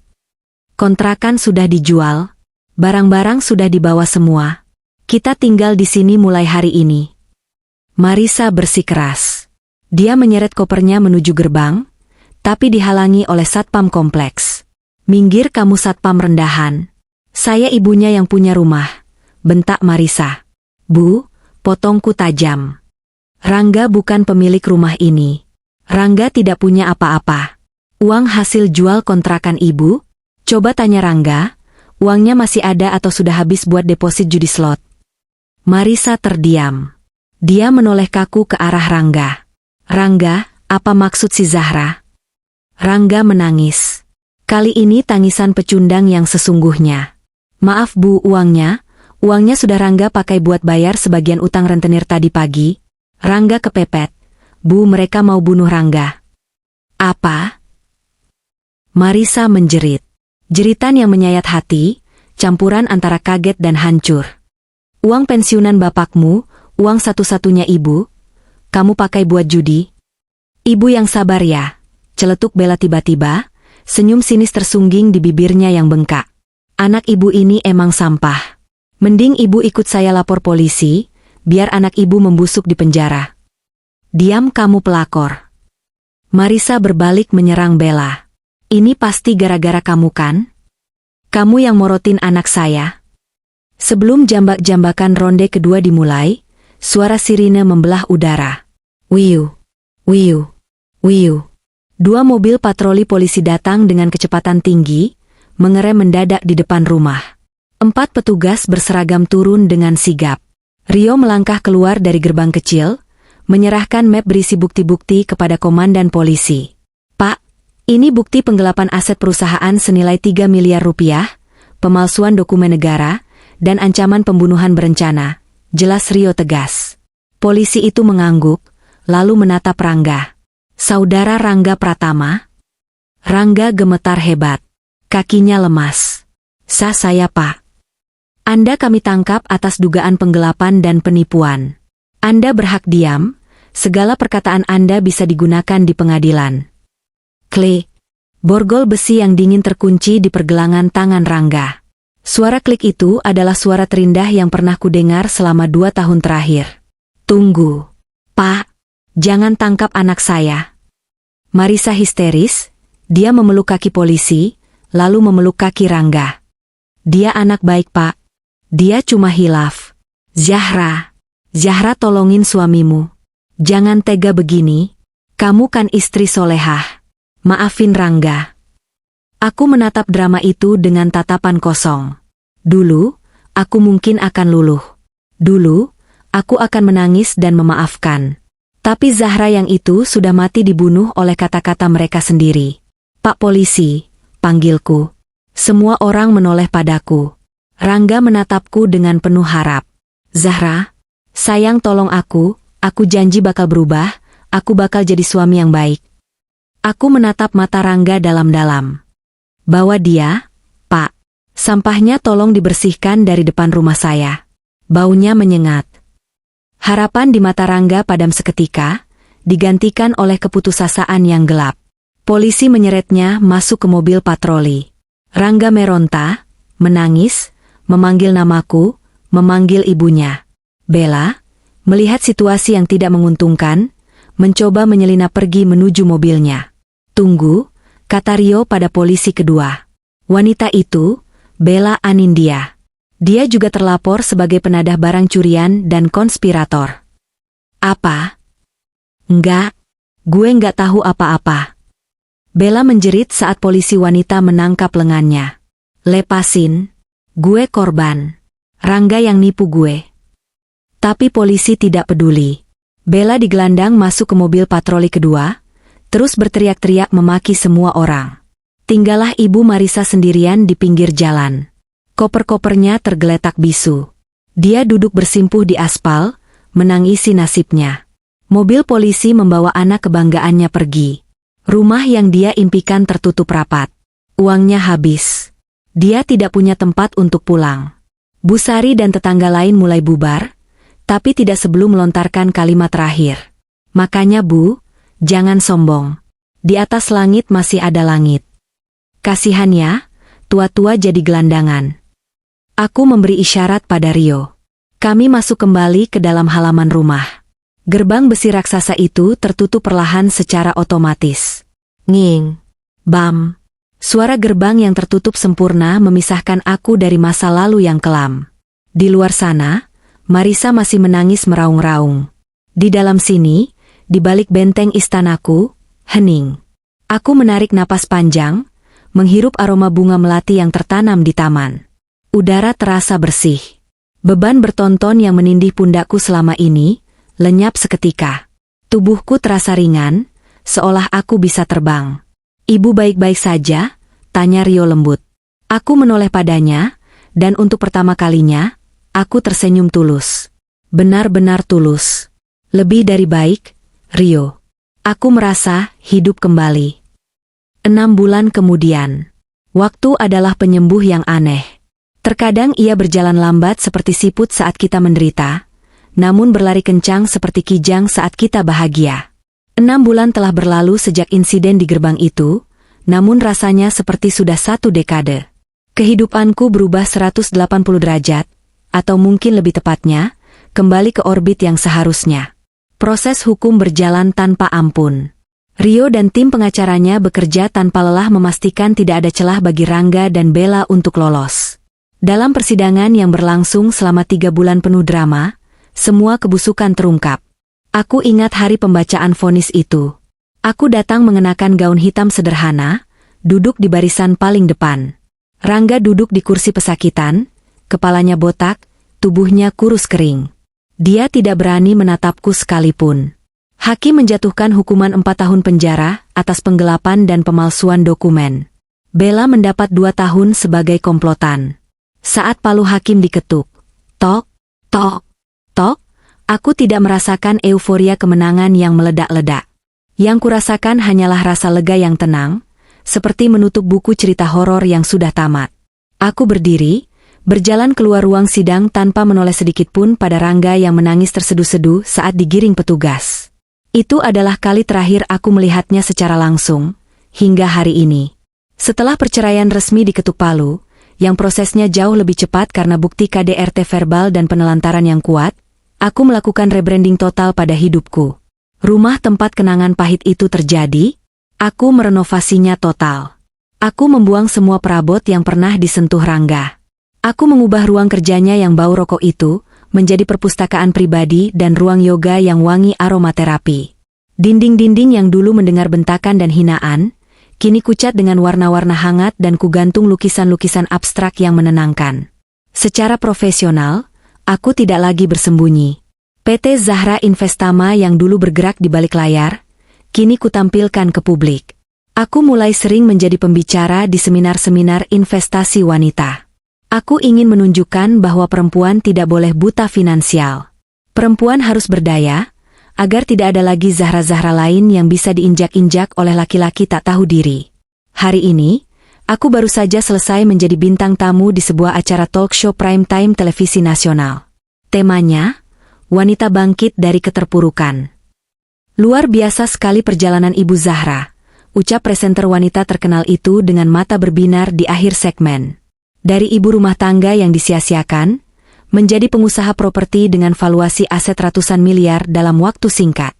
Kontrakan sudah dijual, barang-barang sudah dibawa semua. Kita tinggal di sini mulai hari ini. Marisa bersikeras. Dia menyeret kopernya menuju gerbang, tapi dihalangi oleh satpam kompleks. Minggir kamu satpam rendahan. Saya ibunya yang punya rumah, bentak Marisa. Bu, potongku tajam. Rangga bukan pemilik rumah ini. Rangga tidak punya apa-apa. Uang hasil jual kontrakan ibu? Coba tanya Rangga, uangnya masih ada atau sudah habis buat deposit judi slot? Marisa terdiam. Dia menoleh kaku ke arah Rangga. Rangga, apa maksud si Zahra? Rangga menangis. Kali ini tangisan pecundang yang sesungguhnya. Maaf Bu, uangnya sudah Rangga pakai buat bayar sebagian utang rentenir tadi pagi. Rangga kepepet. Bu, mereka mau bunuh Rangga. Apa? Marisa menjerit. Jeritan yang menyayat hati, campuran antara kaget dan hancur. Uang pensiunan bapakmu, uang satu-satunya ibu, kamu pakai buat judi? Ibu yang sabar ya, celetuk Bella tiba-tiba, senyum sinis tersungging di bibirnya yang bengkak. Anak ibu ini emang sampah. Mending ibu ikut saya lapor polisi, biar anak ibu membusuk di penjara. Diam kamu pelakor. Marisa berbalik menyerang Bella. Ini pasti gara-gara kamu kan? Kamu yang morotin anak saya? Sebelum jambak-jambakan ronde kedua dimulai, suara sirine membelah udara. Wiu, wiu, wiu. 2 mobil patroli polisi datang dengan kecepatan tinggi, mengerem mendadak di depan rumah. 4 petugas berseragam turun dengan sigap. Rio melangkah keluar dari gerbang kecil, menyerahkan map berisi bukti-bukti kepada komandan polisi. Pak, ini bukti penggelapan aset perusahaan senilai 3 miliar rupiah, pemalsuan dokumen negara, dan ancaman pembunuhan berencana, jelas Rio tegas. Polisi itu mengangguk, lalu menatap Rangga. Saudara Rangga Pratama? Rangga gemetar hebat. Kakinya lemas. Saya Pak. Anda kami tangkap atas dugaan penggelapan dan penipuan. Anda berhak diam, segala perkataan Anda bisa digunakan di pengadilan. Klik. Borgol besi yang dingin terkunci di pergelangan tangan Rangga. Suara klik itu adalah suara terindah yang pernah kudengar selama 2 tahun terakhir. Tunggu. Pak, jangan tangkap anak saya. Marisa histeris, dia memeluk kaki polisi, lalu memeluk kaki Rangga. Dia anak baik Pak. Dia cuma hilaf. Zahra tolongin suamimu. Jangan tega begini, kamu kan istri solehah. Maafin Rangga. Aku menatap drama itu dengan tatapan kosong. Dulu, aku mungkin akan luluh. Dulu, aku akan menangis dan memaafkan. Tapi Zahra yang itu sudah mati dibunuh oleh kata-kata mereka sendiri. Pak polisi, panggilku. Semua orang menoleh padaku. Rangga menatapku dengan penuh harap. Zahra, sayang tolong aku janji bakal berubah, aku bakal jadi suami yang baik. Aku menatap mata Rangga dalam-dalam. Bawa dia, Pak. Sampahnya tolong dibersihkan dari depan rumah saya. Baunya menyengat. Harapan di mata Rangga padam seketika, digantikan oleh keputusasaan yang gelap. Polisi menyeretnya masuk ke mobil patroli. Rangga meronta, menangis, memanggil namaku, memanggil ibunya. Bella, melihat situasi yang tidak menguntungkan, mencoba menyelinap pergi menuju mobilnya. Tunggu, kata Rio pada polisi kedua. Wanita itu, Bella Anindya. Dia juga terlapor sebagai penadah barang curian dan konspirator. Apa? Enggak, gue enggak tahu apa-apa. Bella menjerit saat polisi wanita menangkap lengannya. Lepasin, gue korban. Rangga yang nipu gue. Tapi polisi tidak peduli. Bella digelandang masuk ke mobil patroli kedua, terus berteriak-teriak memaki semua orang. Tinggallah Ibu Marisa sendirian di pinggir jalan. Koper-kopernya tergeletak bisu. Dia duduk bersimpuh di aspal, menangisi nasibnya. Mobil polisi membawa anak kebanggaannya pergi. Rumah yang dia impikan tertutup rapat. Uangnya habis. Dia tidak punya tempat untuk pulang. Bu Sari dan tetangga lain mulai bubar, tapi tidak sebelum melontarkan kalimat terakhir. Makanya Bu, jangan sombong. Di atas langit masih ada langit. Kasihannya, tua-tua jadi gelandangan. Aku memberi isyarat pada Rio. Kami masuk kembali ke dalam halaman rumah. Gerbang besi raksasa itu tertutup perlahan secara otomatis. Nging. Bam. Suara gerbang yang tertutup sempurna memisahkan aku dari masa lalu yang kelam. Di luar sana, Marisa masih menangis meraung-raung. Di dalam sini, di balik benteng istanaku, hening. Aku menarik napas panjang, menghirup aroma bunga melati yang tertanam di taman. Udara terasa bersih. Beban bertonton yang menindih pundakku selama ini, lenyap seketika. Tubuhku terasa ringan, seolah aku bisa terbang. Ibu baik-baik saja, Tanya Rio lembut. Aku menoleh padanya, dan untuk pertama kalinya, aku tersenyum tulus. Benar-benar tulus. Lebih dari baik, Rio. Aku merasa hidup kembali. 6 bulan kemudian. Waktu adalah penyembuh yang aneh. Terkadang ia berjalan lambat seperti siput saat kita menderita, namun berlari kencang seperti kijang saat kita bahagia. 6 bulan telah berlalu sejak insiden di gerbang itu, namun rasanya seperti sudah 1 dekade. Kehidupanku berubah 180 derajat, atau mungkin lebih tepatnya, kembali ke orbit yang seharusnya. Proses hukum berjalan tanpa ampun. Rio dan tim pengacaranya bekerja tanpa lelah memastikan tidak ada celah bagi Rangga dan Bella untuk lolos. Dalam persidangan yang berlangsung selama 3 bulan penuh drama, semua kebusukan terungkap. Aku ingat hari pembacaan vonis itu. Aku datang mengenakan gaun hitam sederhana, duduk di barisan paling depan. Rangga duduk di kursi pesakitan, kepalanya botak, tubuhnya kurus kering. Dia tidak berani menatapku sekalipun. Hakim menjatuhkan hukuman 4 tahun penjara atas penggelapan dan pemalsuan dokumen. Bella mendapat 2 tahun sebagai komplotan. Saat palu hakim diketuk, tok, tok, tok, aku tidak merasakan euforia kemenangan yang meledak-ledak. Yang kurasakan hanyalah rasa lega yang tenang, seperti menutup buku cerita horor yang sudah tamat. Aku berdiri, berjalan keluar ruang sidang tanpa menoleh sedikit pun pada Rangga yang menangis terseduh-seduh saat digiring petugas. Itu adalah kali terakhir aku melihatnya secara langsung, hingga hari ini. Setelah perceraian resmi diketuk palu, yang prosesnya jauh lebih cepat karena bukti KDRT verbal dan penelantaran yang kuat, aku melakukan rebranding total pada hidupku. Rumah tempat kenangan pahit itu terjadi, aku merenovasinya total. Aku membuang semua perabot yang pernah disentuh Rangga. Aku mengubah ruang kerjanya yang bau rokok itu menjadi perpustakaan pribadi dan ruang yoga yang wangi aromaterapi. Dinding-dinding yang dulu mendengar bentakan dan hinaan, kini kucat dengan warna-warna hangat dan kugantung lukisan-lukisan abstrak yang menenangkan. Secara profesional, aku tidak lagi bersembunyi. PT Zahra Investama yang dulu bergerak di balik layar, kini kutampilkan ke publik. Aku mulai sering menjadi pembicara di seminar-seminar investasi wanita. Aku ingin menunjukkan bahwa perempuan tidak boleh buta finansial. Perempuan harus berdaya, agar tidak ada lagi Zahra-Zahra lain yang bisa diinjak-injak oleh laki-laki tak tahu diri. Hari ini, aku baru saja selesai menjadi bintang tamu di sebuah acara talk show prime time televisi nasional. Temanya, wanita bangkit dari keterpurukan. Luar biasa sekali perjalanan Ibu Zahra, ucap presenter wanita terkenal itu dengan mata berbinar di akhir segmen. Dari ibu rumah tangga yang disia-siakan, menjadi pengusaha properti dengan valuasi aset ratusan miliar dalam waktu singkat.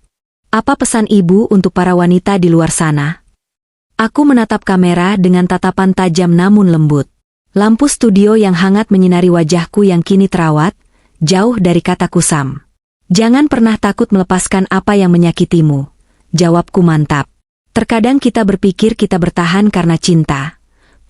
Apa pesan ibu untuk para wanita di luar sana? Aku menatap kamera dengan tatapan tajam namun lembut. Lampu studio yang hangat menyinari wajahku yang kini terawat, jauh dari kata kusam. Jangan pernah takut melepaskan apa yang menyakitimu. Jawabku mantap. Terkadang kita berpikir kita bertahan karena cinta.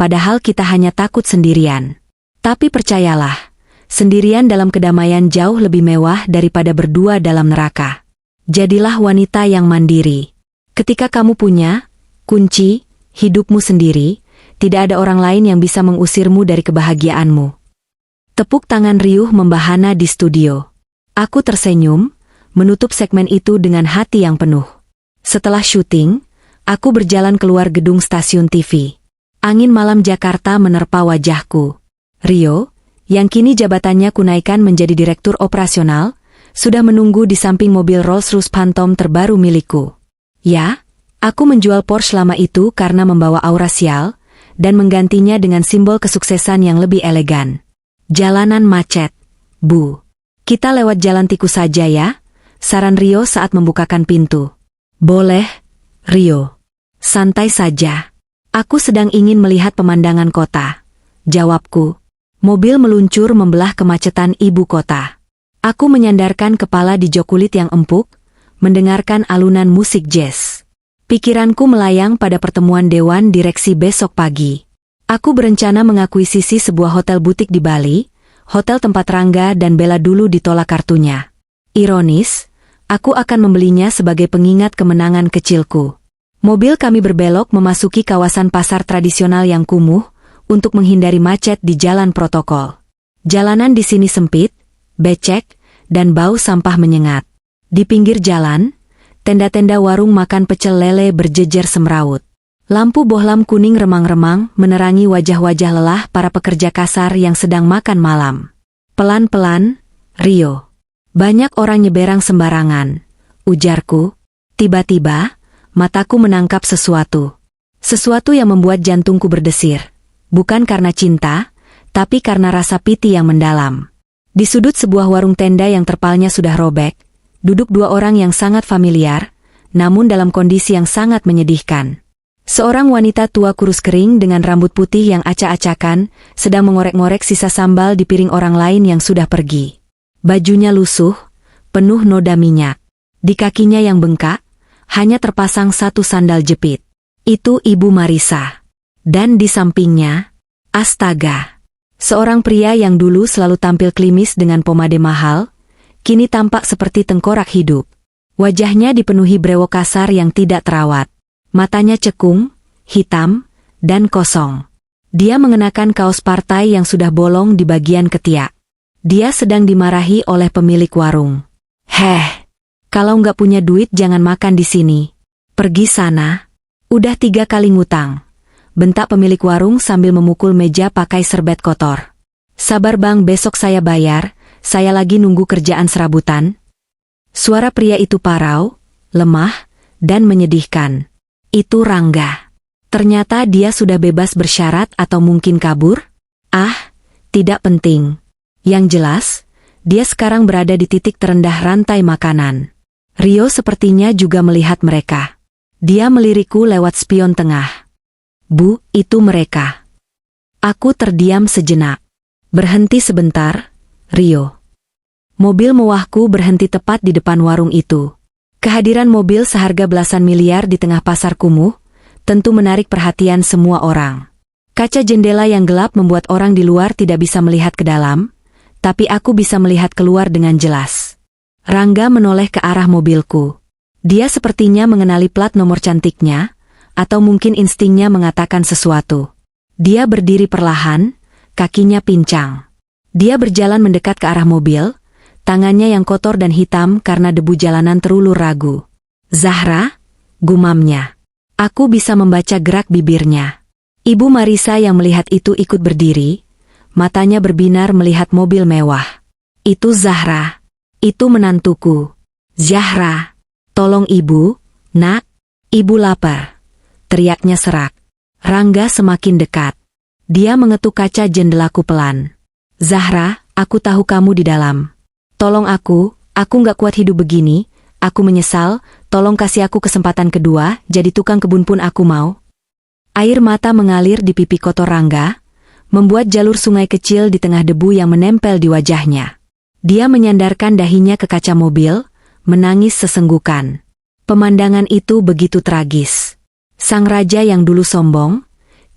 Padahal kita hanya takut sendirian. Tapi percayalah, sendirian dalam kedamaian jauh lebih mewah daripada berdua dalam neraka. Jadilah wanita yang mandiri. Ketika kamu punya kunci hidupmu sendiri, tidak ada orang lain yang bisa mengusirmu dari kebahagiaanmu. Tepuk tangan riuh membahana di studio. Aku tersenyum, menutup segmen itu dengan hati yang penuh. Setelah syuting, aku berjalan keluar gedung stasiun TV. Angin malam Jakarta menerpa wajahku. Rio, yang kini jabatannya kunaikkan menjadi direktur operasional, sudah menunggu di samping mobil Rolls-Royce Phantom terbaru milikku. Ya, aku menjual Porsche lama itu karena membawa aura sial, dan menggantinya dengan simbol kesuksesan yang lebih elegan. Jalanan macet, Bu. Kita lewat jalan tikus saja ya, saran Rio saat membukakan pintu. Boleh, Rio. Santai saja. Aku sedang ingin melihat pemandangan kota. Jawabku. Mobil meluncur membelah kemacetan ibu kota. Aku menyandarkan kepala di jok kulit yang empuk, mendengarkan alunan musik jazz. Pikiranku melayang pada pertemuan dewan direksi besok pagi. Aku berencana mengakuisisi sebuah hotel butik di Bali, hotel tempat Rangga dan Bella dulu ditolak kartunya. Ironis, aku akan membelinya sebagai pengingat kemenangan kecilku. Mobil kami berbelok memasuki kawasan pasar tradisional yang kumuh untuk menghindari macet di jalan protokol. Jalanan di sini sempit, becek, dan bau sampah menyengat. Di pinggir jalan, tenda-tenda warung makan pecel lele berjejer semrawut. Lampu bohlam kuning remang-remang menerangi wajah-wajah lelah para pekerja kasar yang sedang makan malam. Pelan-pelan, Rio. Banyak orang nyeberang sembarangan, ujarku. Tiba-tiba, mataku menangkap sesuatu. Sesuatu yang membuat jantungku berdesir. Bukan karena cinta, tapi karena rasa piti yang mendalam. Di sudut sebuah warung tenda yang terpalnya sudah robek, duduk dua orang yang sangat familiar, namun dalam kondisi yang sangat menyedihkan. Seorang wanita tua kurus kering dengan rambut putih yang acak-acakan, sedang mengorek-ngorek sisa sambal di piring orang lain yang sudah pergi. Bajunya lusuh, penuh noda minyak. Di kakinya yang bengkak, hanya terpasang satu sandal jepit. Itu Ibu Marisa. Dan di sampingnya, astaga, seorang pria yang dulu selalu tampil klimis dengan pomade mahal, kini tampak seperti tengkorak hidup. Wajahnya dipenuhi brewok kasar yang tidak terawat. Matanya cekung, hitam, dan kosong. Dia mengenakan kaos partai yang sudah bolong di bagian ketiak. Dia sedang dimarahi oleh pemilik warung. Heh, kalau nggak punya duit jangan makan di sini. Pergi sana. Udah 3 kali ngutang. Bentak pemilik warung sambil memukul meja pakai serbet kotor. Sabar bang, besok saya bayar, saya lagi nunggu kerjaan serabutan. Suara pria itu parau, lemah, dan menyedihkan. Itu Rangga. Ternyata dia sudah bebas bersyarat atau mungkin kabur? Ah, tidak penting. Yang jelas, dia sekarang berada di titik terendah rantai makanan. Rio sepertinya juga melihat mereka. Dia melirikku lewat spion tengah. Bu, itu mereka. Aku terdiam sejenak. Berhenti sebentar, Rio. Mobil mewahku berhenti tepat di depan warung itu. Kehadiran mobil seharga belasan miliar di tengah pasar kumuh, tentu menarik perhatian semua orang. Kaca jendela yang gelap membuat orang di luar tidak bisa melihat ke dalam, tapi aku bisa melihat keluar dengan jelas. Rangga menoleh ke arah mobilku. Dia sepertinya mengenali plat nomor cantiknya, atau mungkin instingnya mengatakan sesuatu. Dia berdiri perlahan, kakinya pincang. Dia berjalan mendekat ke arah mobil, tangannya yang kotor dan hitam karena debu jalanan terulur ragu. Zahra, gumamnya. Aku bisa membaca gerak bibirnya. Ibu Marisa yang melihat itu ikut berdiri, matanya berbinar melihat mobil mewah. Itu Zahra. Itu menantuku. Zahra, tolong ibu, nak, ibu lapar. Teriaknya serak. Rangga semakin dekat. Dia mengetuk kaca jendelaku pelan. Zahra, aku tahu kamu di dalam. Tolong aku nggak kuat hidup begini, aku menyesal, tolong kasih aku kesempatan kedua, jadi tukang kebun pun aku mau. Air mata mengalir di pipi kotor Rangga, membuat jalur sungai kecil di tengah debu yang menempel di wajahnya. Dia menyandarkan dahinya ke kaca mobil, menangis sesenggukan. Pemandangan itu begitu tragis. Sang raja yang dulu sombong,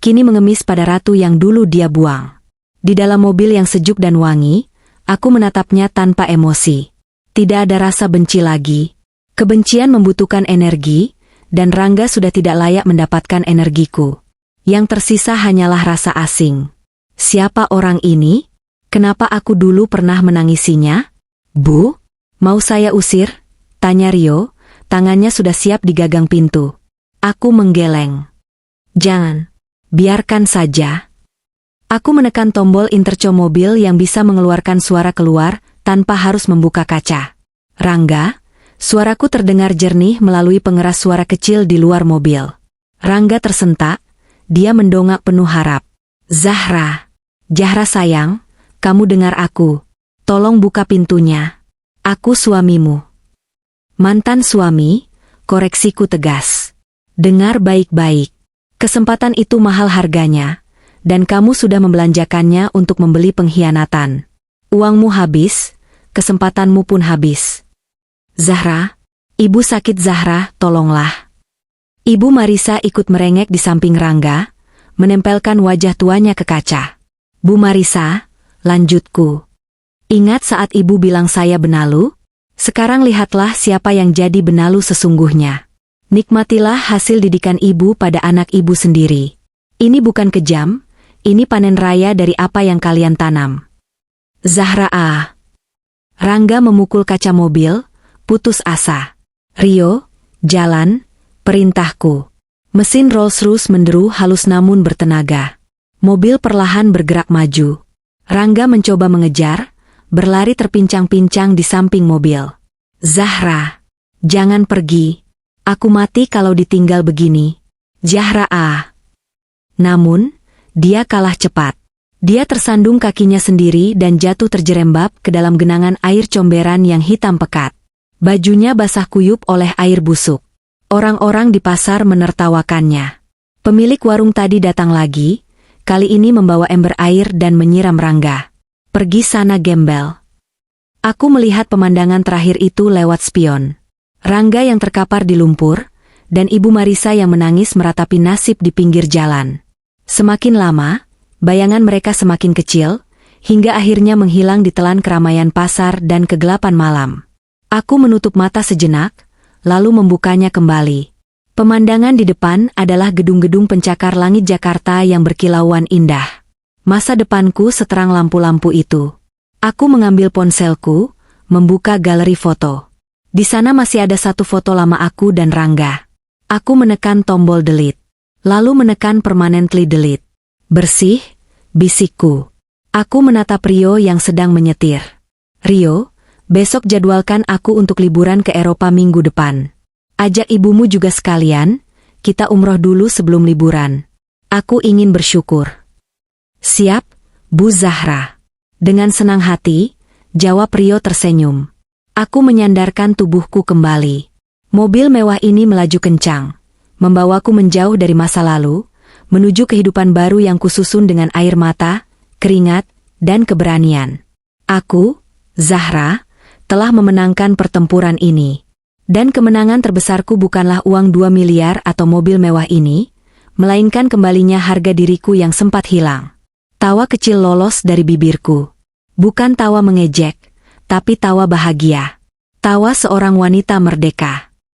kini mengemis pada ratu yang dulu dia buang. Di dalam mobil yang sejuk dan wangi, aku menatapnya tanpa emosi. Tidak ada rasa benci lagi. Kebencian membutuhkan energi, dan Rangga sudah tidak layak mendapatkan energiku. Yang tersisa hanyalah rasa asing. Siapa orang ini? Kenapa aku dulu pernah menangisinya? Bu, mau saya usir? Tanya Rio, tangannya sudah siap di gagang pintu. Aku menggeleng. Jangan. Biarkan saja. Aku menekan tombol intercom mobil yang bisa mengeluarkan suara keluar tanpa harus membuka kaca. Rangga, suaraku terdengar jernih melalui pengeras suara kecil di luar mobil. Rangga tersentak, dia mendongak penuh harap. Zahra, Zahra sayang, kamu dengar aku. Tolong buka pintunya. Aku suamimu. Mantan suami, koreksiku tegas. Dengar baik-baik. Kesempatan itu mahal harganya. Dan kamu sudah membelanjakannya untuk membeli pengkhianatan. Uangmu habis, kesempatanmu pun habis. Zahra, ibu sakit Zahra, tolonglah. Ibu Marisa ikut merengek di samping Rangga, menempelkan wajah tuanya ke kaca. Bu Marisa, lanjutku. Ingat saat ibu bilang saya benalu? Sekarang lihatlah siapa yang jadi benalu sesungguhnya. Nikmatilah hasil didikan ibu pada anak ibu sendiri. Ini bukan kejam, ini panen raya dari apa yang kalian tanam. Zahra ah. Rangga memukul kaca mobil, putus asa. Rio, jalan, perintahku. Mesin Rolls-Royce menderu halus namun bertenaga. Mobil perlahan bergerak maju. Rangga mencoba mengejar, berlari terpincang-pincang di samping mobil. Zahra, jangan pergi. Aku mati kalau ditinggal begini. Zahra ah. Namun, dia kalah cepat. Dia tersandung kakinya sendiri dan jatuh terjerembab ke dalam genangan air comberan yang hitam pekat. Bajunya basah kuyup oleh air busuk. Orang-orang di pasar menertawakannya. Pemilik warung tadi datang lagi, kali ini membawa ember air dan menyiram Rangga. Pergi sana gembel. Aku melihat pemandangan terakhir itu lewat spion. Rangga yang terkapar di lumpur, dan Ibu Marisa yang menangis meratapi nasib di pinggir jalan. Semakin lama, bayangan mereka semakin kecil, hingga akhirnya menghilang di telan keramaian pasar dan kegelapan malam. Aku menutup mata sejenak, lalu membukanya kembali. Pemandangan di depan adalah gedung-gedung pencakar langit Jakarta yang berkilauan indah. Masa depanku seterang lampu-lampu itu. Aku mengambil ponselku, membuka galeri foto. Di sana masih ada satu foto lama aku dan Rangga. Aku menekan tombol delete, lalu menekan permanently delete. Bersih, bisikku. Aku menatap Rio yang sedang menyetir. Rio, besok jadwalkan aku untuk liburan ke Eropa minggu depan. Ajak ibumu juga sekalian, kita umroh dulu sebelum liburan. Aku ingin bersyukur. Siap, Bu Zahra. Dengan senang hati, jawab Rio tersenyum. Aku menyandarkan tubuhku kembali. Mobil mewah ini melaju kencang, membawaku menjauh dari masa lalu, menuju kehidupan baru yang kususun dengan air mata, keringat, dan keberanian. Aku, Zahra, telah memenangkan pertempuran ini. Dan kemenangan terbesarku bukanlah uang 2 miliar atau mobil mewah ini, melainkan kembalinya harga diriku yang sempat hilang. Tawa kecil lolos dari bibirku. Bukan tawa mengejek, tapi tawa bahagia. Tawa seorang wanita merdeka.